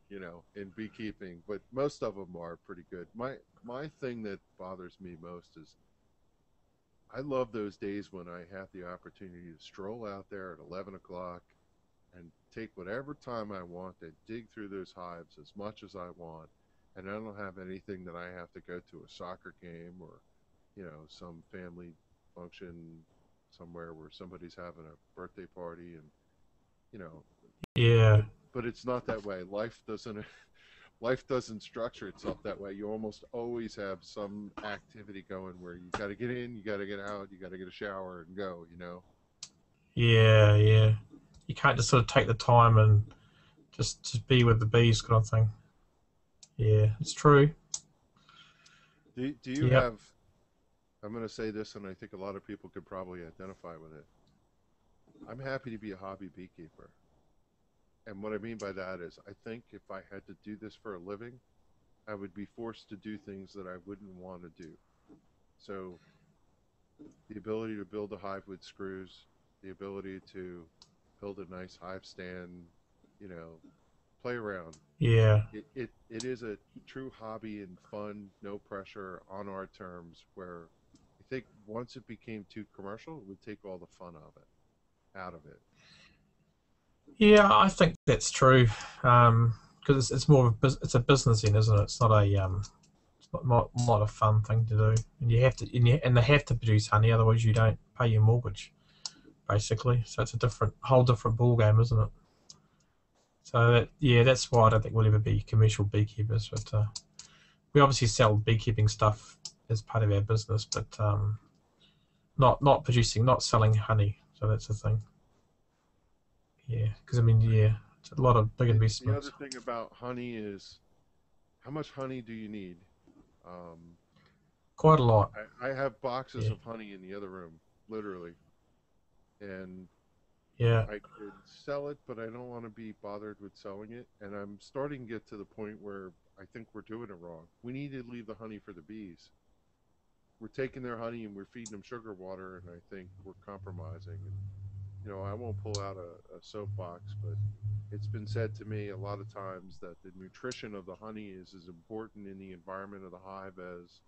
in beekeeping. But most of them are pretty good. My thing that bothers me most is I love those days when I have the opportunity to stroll out there at 11 o'clock and take whatever time I want and dig through those hives as much as I want. And I don't have anything that I have to go to a soccer game or, some family function somewhere where somebody's having a birthday party and, you know, Yeah, but it's not that way. Life doesn't structure itself that way. You almost always have some activity going where you got to get in, you got to get out, you got to get a shower and go. yeah, yeah. You can't just sort of take the time and just be with the bees, kind of thing. Yeah, it's true. Do you Yep. have, I'm going to say this, and I think a lot of people could probably identify with it. I'm happy to be a hobby beekeeper. And what I mean by that is, I think if I had to do this for a living, I would be forced to do things that I wouldn't want to do. So the ability to build a hive with screws, the ability to build a nice hive stand, you know, play around. Yeah, It is a true hobby and fun, no pressure, on our terms, where I think once it became too commercial, it would take all the fun of it out of it. yeah. I think that's true. Because it's more of it's a business, then, isn't it? It's not not a fun thing to do. And you have to, and they have to produce honey, otherwise you don't pay your mortgage, basically. So it's a whole different ball game, isn't it? So yeah, that's why I don't think we'll ever be commercial beekeepers. But we obviously sell beekeeping stuff as part of our business, but not producing, not selling honey. So that's the thing. Yeah, because I mean, yeah, it's a lot of big The other investments. thing about honey is, how much honey do you need? Um, Quite a lot. I have boxes Yeah, of honey in the other room, literally, and yeah, I could sell it, but I don't want to be bothered with selling it. And I'm starting to get to the point where I think we're doing it wrong. We need to leave the honey for the bees. We're taking their honey and we're feeding them sugar water, and I think we're compromising. And I won't pull out a soapbox, but it's been said to me a lot of times that the nutrition of the honey is as important in the environment of the hive as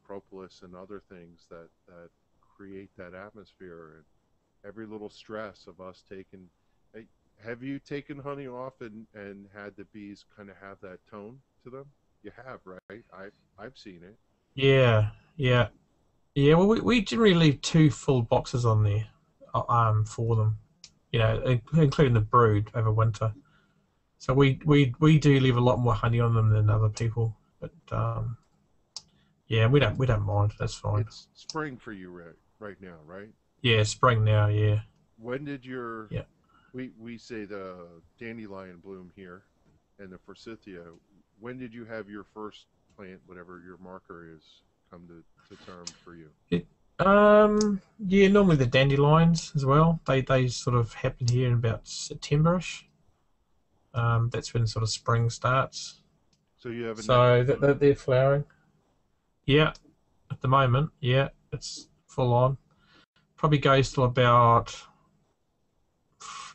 propolis and other things that create that atmosphere. And every little stress of us taking, hey, have you taken honey off and had the bees kind of have that tone to them? You have, right? I've seen it. yeah, yeah, yeah. Well, we generally leave two full boxes on there, for them. Including the brood over winter. So we do leave a lot more honey on them than other people. But yeah, we don't mind. That's fine. It's spring for you right now, right? Yeah, spring now. Yeah, When did your, yeah. we say the dandelion bloom here and the forsythia, when did you have your first plant, whatever your marker is, come to term for you? It, yeah. Normally the dandelions as well. They sort of happen here in about Septemberish. That's when sort of spring starts. So you have a nectar So bunny. they're flowering. Yeah, at the moment, yeah, it's full on. Probably goes till about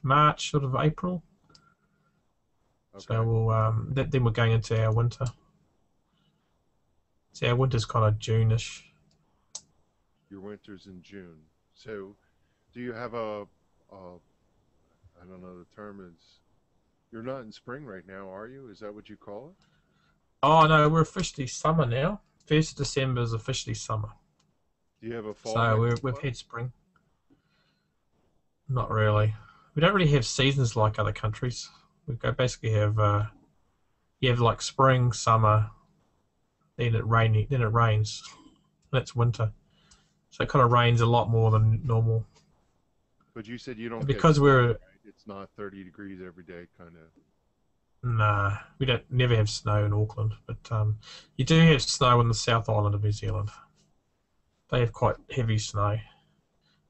March, sort of April. So Okay. then we're going into our winter. So our winter's kind of June-ish. Your winter's in June. So do you have I don't know the term is, you're not in spring right now, are you? Is that what you call it? Oh no, we're officially summer now. 1st of December is officially summer. Do you have a fall So nectar we've flow? had spring. Not really. We don't really have seasons like other countries. We go basically have you have like spring, summer, then it rains. And it's winter. So it kind of rains a lot more than normal. But you said you don't And get because snow, we're right? It's not 30 degrees every day, kind of. nah, we don't never have snow in Auckland, but you do have snow in the South Island of New Zealand. They have quite heavy snow,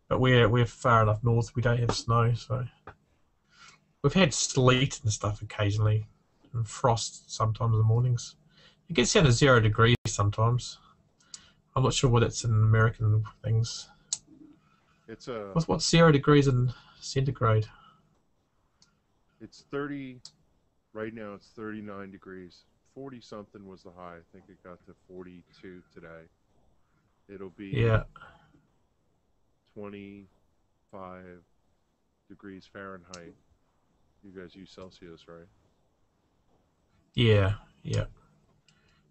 but we're far enough north. We don't have snow, so we've had sleet and stuff occasionally, and frost sometimes in the mornings. It gets down to 0 degrees sometimes. I'm not sure what it's in American things. It's a What's 0 degrees in centigrade? it's 30 right now. It's 39 degrees. 40 something was the high. I think it got to 42 today. It'll be Yeah, 25 degrees Fahrenheit. You guys use Celsius, right? yeah, yeah.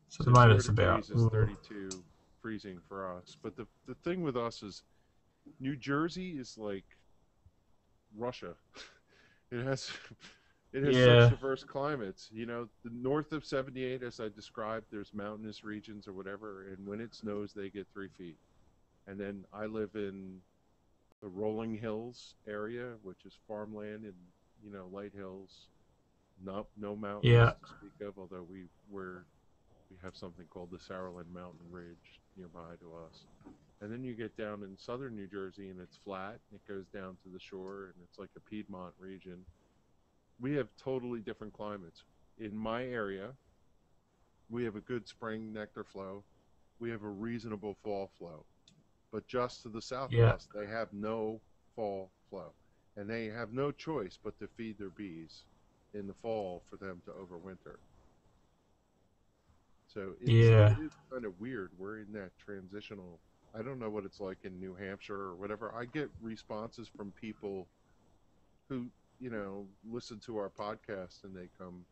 So at the So moment zero it's about degrees is 32 freezing for us. But the thing with us is New Jersey is like Russia. It has it has such yeah, diverse climates. You know, the north of 78, as I described, there's mountainous regions or whatever, and when it snows, they get 3 feet. And then I live in the rolling hills area, which is farmland and light hills, no mountains yeah, to speak of. Although we have something called the Saraland Mountain Ridge nearby to us. And then you get down in southern New Jersey and it's flat. It goes down to the shore and it's like a Piedmont region. We have totally different climates. In my area, we have a good spring nectar flow. We have a reasonable fall flow. But just to the south of yeah, us, they have no fall flow. And they have no choice but to feed their bees in the fall for them to overwinter. So yeah, it is kind of weird. We're in that transitional. I don't know what it's like in New Hampshire or whatever. I get responses from people who listen to our podcast and they come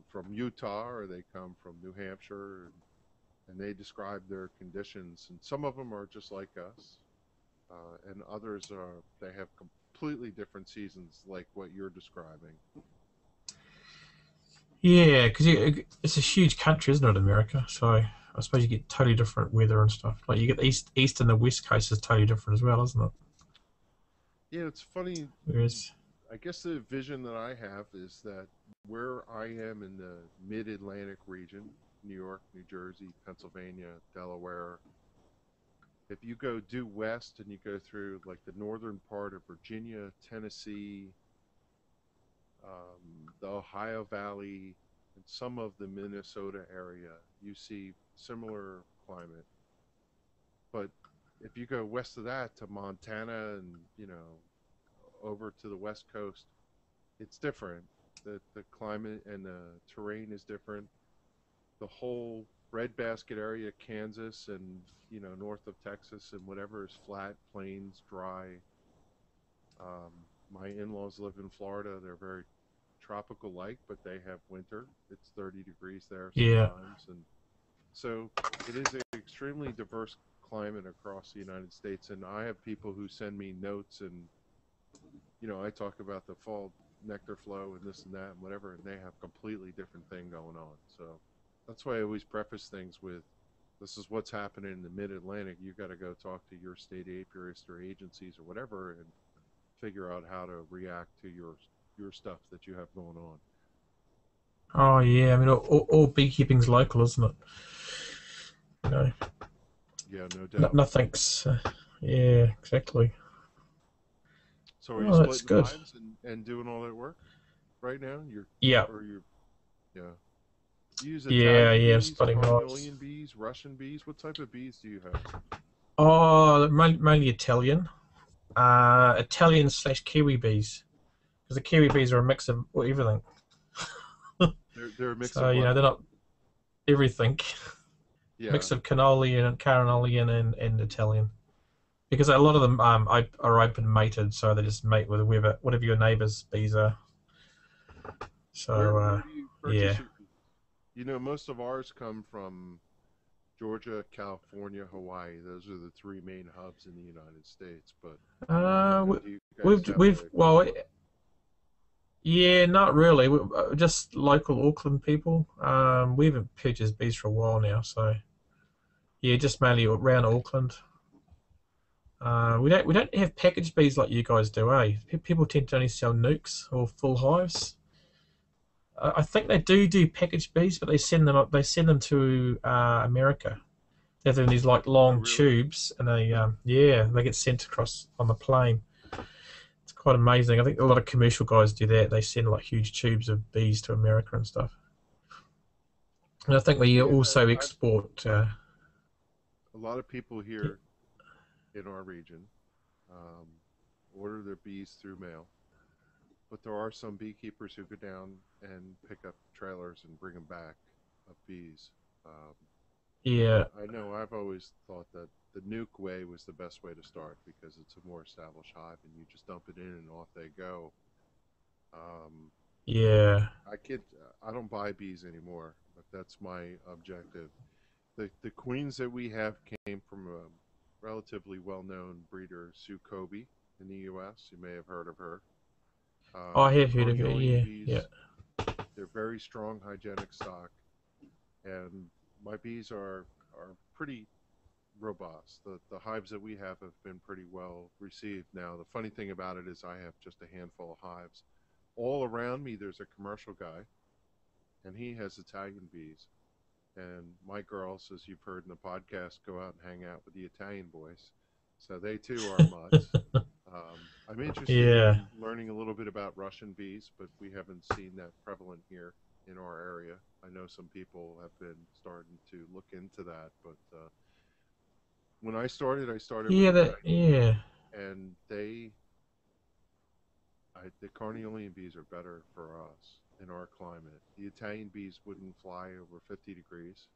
from Utah or they come from New Hampshire and they describe their conditions. And some of them are just like us, and others are they have completely different seasons like what you're describing. yeah. Because it's a huge country, isn't it, America? So I suppose you get totally different weather and stuff. Like you get the east and the west coast is totally different as well, isn't it? Yeah, it's funny. Whereas, I guess the vision that I have is that where I am in the mid-Atlantic region, New York, New Jersey, Pennsylvania, Delaware, if you go due west and you go through like the northern part of Virginia, Tennessee, the Ohio Valley, and some of the Minnesota area, you see similar climate. But if you go west of that to Montana and over to the west coast, it's different. The climate and the terrain is different. The whole breadbasket area, Kansas and north of Texas and whatever is flat, plains, dry. Um, my in-laws live in Florida. They're very tropical like, but they have winter. It's 30 degrees there yeah, sometimes, and so it is an extremely diverse climate across the United States. And I have people who send me notes, and I talk about the fall nectar flow and this and that and whatever, and they have completely different thing going on. So that's why I always preface things with, this is what's happening in the Mid-Atlantic. You got to go talk to your state apiarist or agencies or whatever, and figure out how to react to your stuff that you have going on. oh yeah. I mean, all beekeeping's local, isn't it? You know, Yeah, no doubt. nothing's. Yeah, exactly. So are you Oh, that's splitting good. hives and doing all that work? right now? You're Yeah, or you're yeah. You use yeah, Italian yeah. bees, Splitting hives. Carnelian bees, Russian bees. What type of bees do you have? Oh, mainly Italian. Italian slash Kiwi bees, because the Kiwi bees are a mix of everything. They're a mix So of what? they're not everything. Yeah. Mix of cannoli and Carnelian and Italian. Because a lot of them are open mated, so they just mate with whatever your neighbour's bees are. So Where do you purchase yeah. your bees? You know, most of ours come from Georgia, California, Hawaii. Those are the three main hubs in the United States. But Uh, we, do you guys we've have we've a well, yeah, not really. Just local Auckland people. We haven't purchased bees for a while now, so yeah, just mainly around Auckland. We don't have packaged bees like you guys do, eh? People tend to only sell nukes or full hives. I think they do packaged bees, but they send them to America. They're in these like oh long really? tubes, and they get sent across on the plane. It's quite amazing. I think a lot of commercial guys do that. They send like huge tubes of bees to America and stuff. And I think we Yeah, also I've export. a lot of people here in our region um, order their bees through mail, but there are some beekeepers who go down and pick up trailers and bring them back of bees. Um, Yeah, I know I've always thought that the nuke way was the best way to start because it's a more established hive and you just dump it in and off they go. Um, yeah, I don't buy bees anymore, but that's my objective. The queens that we have came from a relatively well-known breeder, Sue Kobe, in the U.S. You may have heard of her. I The have heard of it. Carnelian Yeah, yeah, bees, they're very strong hygienic stock, and my bees are pretty robust. The hives that we have been pretty well received. Now, the funny thing about it is I have just a handful of hives. All around me, there's a commercial guy, and he has Italian bees. And my girls, as you've heard in the podcast, go out and hang out with the Italian boys. So they too are mutts. I'm interested yeah, in learning a little bit about Russian bees, but we haven't seen that prevalent here in our area. I know some people have been starting to look into that, but when I started with yeah. That Italian bees, yeah. and the Carnelian bees are better for us in our climate. The Italian bees wouldn't fly over 50 degrees.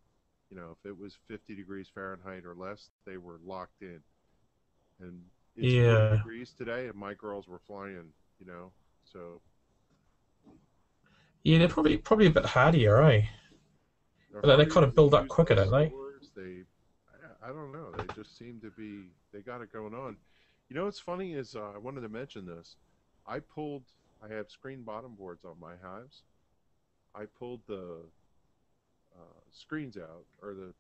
You know, if it was 50 degrees Fahrenheit or less, they were locked in. And it's 40 Yeah, degrees today, and my girls were flying, you know. So yeah. They're probably a bit hardier, eh? they're But they hardier, kind of they build up use quicker, less don't they? stores. I don't know, they just seem to be, they got it going on. You know what's funny is I wanted to mention this. I pulled, I have screen bottom boards on my hives. I pulled the screens out, or the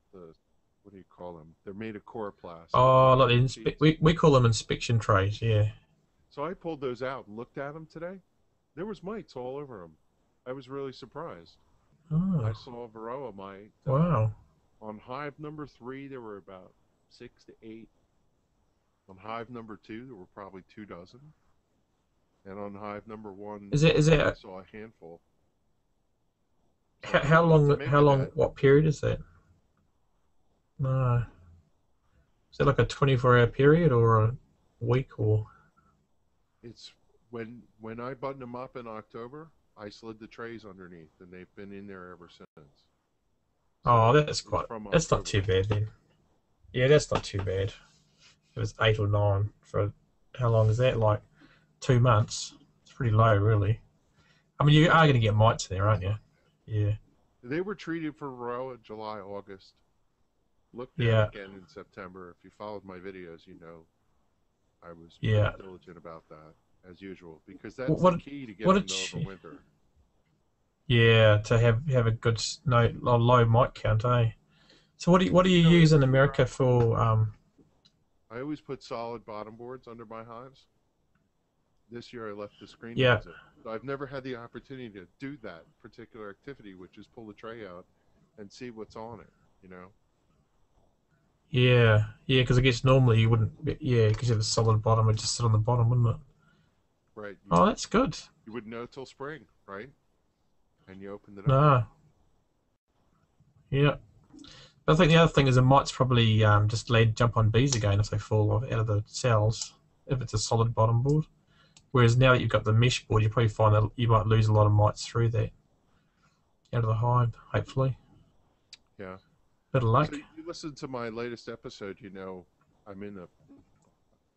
what do you call them? They're made of coroplast. They're Oh, like the plastic sheets. we call them inspection trays. Yeah. So I pulled those out and looked at them today. There was mites all over them. I was really surprised. I Oh, saw a varroa mite. wow. On hive number 3, there were about 6 to 8. On hive number 2, there were probably 2 dozen. And on hive number 1, Is I that saw a handful. how, So how it's a long? How mega long? net. What period is that? No. Is that like a 24-hour period or a week or? It's when I buttoned them up in October, I slid the trays underneath, and they've been in there ever since. Oh, So that's it's quite. from That's not too October. bad then. Yeah, that's not too bad. It was 8 or 9 for how long is that? Like 2 months. It's pretty low, really. I mean, you Yeah, are going to that's get mites there, that's aren't you? fine. Yeah. They were treated for varroa July, August. Look down Yeah. again in September. If you followed my videos, you know I was pretty Yeah. diligent about that, as usual, because What? that's the What, key to what getting them did to she? overwinter. Yeah, to have a good no low mite count, eh? So what do you You know, use in every year America for? I always put solid bottom boards under my hives. This year I left the screen Yeah. ones in. So I've never had the opportunity to do that particular activity, which is pull the tray out and see what's on it, you know? Yeah, yeah, because I guess normally you wouldn't. Yeah, because you have a solid bottom, it'd just sit on the bottom, wouldn't it? Right. Oh, that's good. You wouldn't know till spring. right? And you opened it up. No. Yeah. But I think the other thing is the mites probably just jump on bees again if they fall out of the cells, if it's a solid bottom board. Whereas now that you've got the mesh board, you probably find that you might lose a lot of mites through that out of the hive, hopefully. Yeah. Bit of So luck. you listened to my latest episode, you know, I'm in a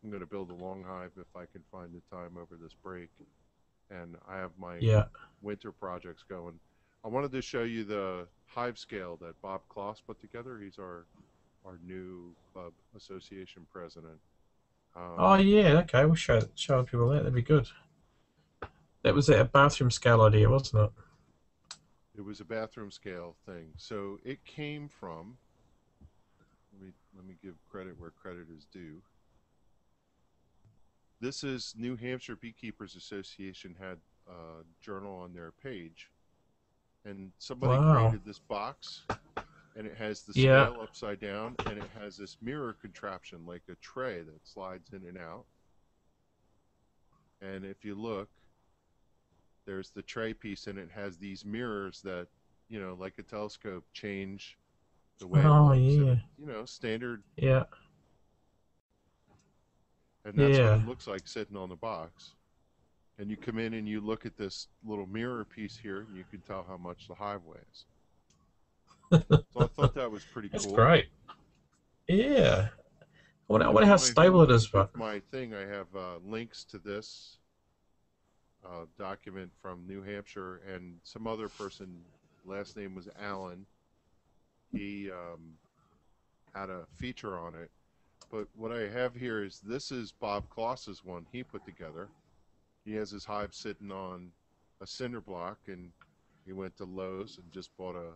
I'm going to build a long hive if I can find the time over this break, and I have my Yeah. winter projects going. I wanted to show you the hive scale that Bob Kloss put together. He's our new club association president. Oh, Um, yeah, okay. We'll show people that. That'd be good. That was a bathroom scale idea, wasn't it? it was a bathroom scale thing, so it came from. Let me give credit where credit is due. This is New Hampshire Beekeepers Association had a journal on their page, and somebody Wow. created this box, and it has the Yeah. scale upside down, and it has this mirror contraption like a tray that slides in and out. And if you look, there's the tray piece, and it has these mirrors that, you know, like a telescope, change the way it Oh, looks, and yeah. it, you know, standard, Yeah. and that's what it Yeah. looks like sitting on the box. And you come in and you look at this little mirror piece here, and you can tell how much the hive weighs. So I thought that was pretty That's cool. great. Yeah. I And wonder how on my stable it is, homepage but with my thing, I have links to this document from New Hampshire and some other person. Last name was Allen. He had a feature on it. But what I have here is this is Bob Kloss's one he put together. He has his hive sitting on a cinder block, and he went to Lowe's and just bought or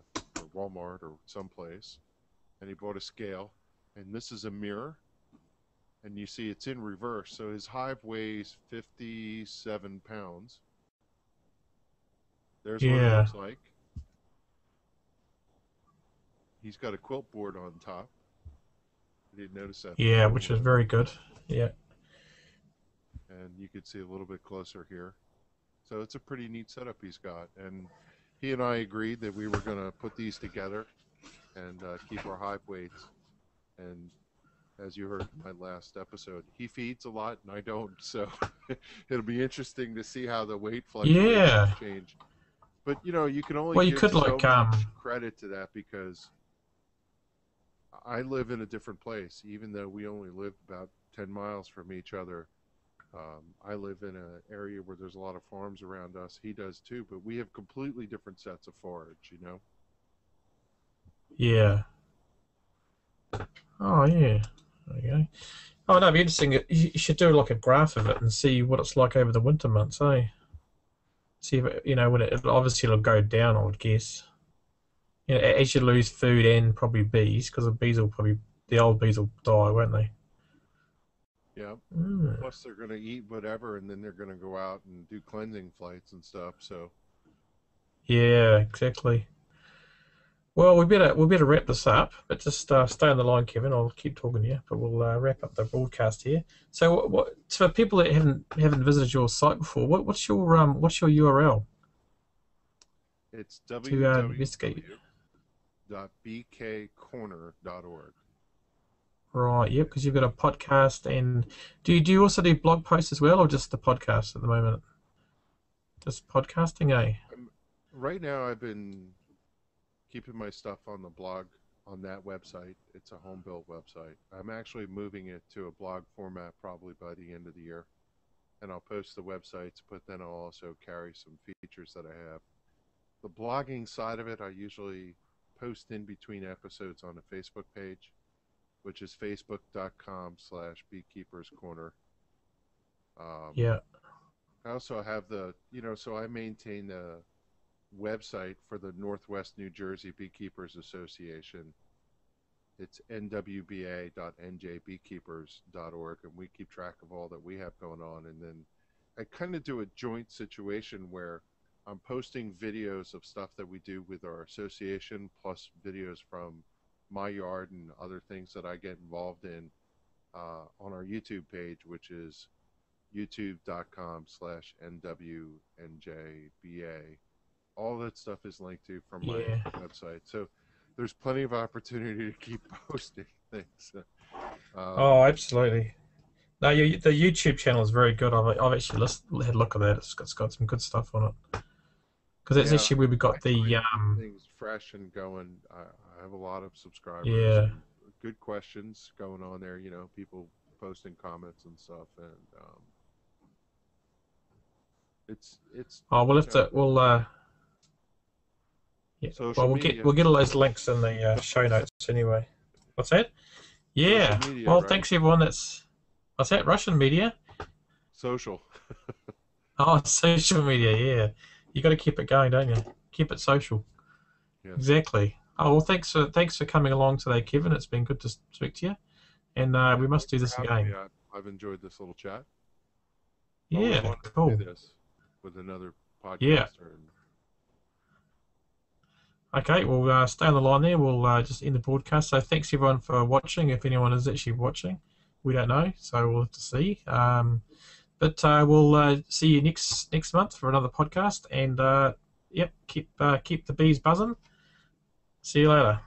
Walmart or someplace, and he bought a scale. And this is a mirror, and you see it's in reverse. So his hive weighs 57 pounds. There's what it yeah. looks like. He's got a quilt board on top. I didn't notice that Yeah, before which when is I very looked. good. Yeah. And you can see a little bit closer here. So it's a pretty neat setup he's got. And he and I agreed that we were going to put these together and keep our hive weights. And as you heard in my last episode, he feeds a lot and I don't. So it'll be interesting to see how the weight fluctuations Yeah. change. But, you know, you can only Well, you give could so like much credit to that because I live in a different place, even though we only live about 10 miles from each other. I live in an area where there's a lot of farms around us. He does too, but we have completely different sets of forage, you know? yeah. Oh yeah. Okay. Oh, no, it'd be interesting. You should do like a graph of it and see what it's like over the winter months, eh? See if when obviously it'll go down, I would guess. As you lose food and probably bees, because the old bees will die, won't they? Yeah. Mm. Plus, they're going to eat whatever, and then they're going to go out and do cleansing flights and stuff. So, Yeah, exactly. Well, we better wrap this up, but just stay on the line, Kevin. I'll keep talking to you, but we'll wrap up the broadcast here. So, for people that haven't visited your site before, what's your URL it's to investigate? www.bkcorner.org. Right, yep, because you've got a podcast, and do you also do blog posts as well, or just the podcast at the moment? Just podcasting, eh? Right now, I've been keeping my stuff on the blog on that website. It's a home built website. I'm actually moving it to a blog format probably by the end of the year. And I'll post the websites, but then I'll also carry some features that I have. The blogging side of it, I usually post in between episodes on the Facebook page, which is facebook.com/beekeeperscorner. Yeah, I also have so I maintain the website for the Northwest New Jersey Beekeepers Association. It's nwba.njbeekeepers.org, and we keep track of all that we have going on. And then I kind of do a joint situation where I'm posting videos of stuff that we do with our association, plus videos from my yard and other things that I get involved in on our YouTube page, which is youtube.com/nwnjba. All that stuff is linked to from my Yeah. website. So there's plenty of opportunity to keep posting things. Oh, absolutely. No, the YouTube channel is very good. I've actually had a look at that. It's got some good stuff on it. Because that's Yeah, actually where we I got try the and keep things fresh and going. I have a lot of subscribers yeah. and good questions going on there. People posting comments and stuff, and it's Oh, we'll have to yeah. social Well, media. we'll get all those links in the show notes anyway. What's that? Social Yeah. media, Well, right? thanks everyone. What's that? Russian media? Social. Oh, social media. Yeah. You got to keep it going, don't you? Keep it social. Yes. Exactly. Oh well, thanks for coming along today, Kevin. It's been good to speak to you, and Yeah, we must thanks do for this having me. again. I've enjoyed this little chat. Always Yeah. wanted to Cool. do this with another Yeah. podcaster. And Okay. Well, stay on the line there. We'll just end the broadcast. So thanks everyone for watching. If anyone is actually watching, we don't know, so we'll have to see. But we'll see you next month for another podcast. And yep, keep the bees buzzing. See you later.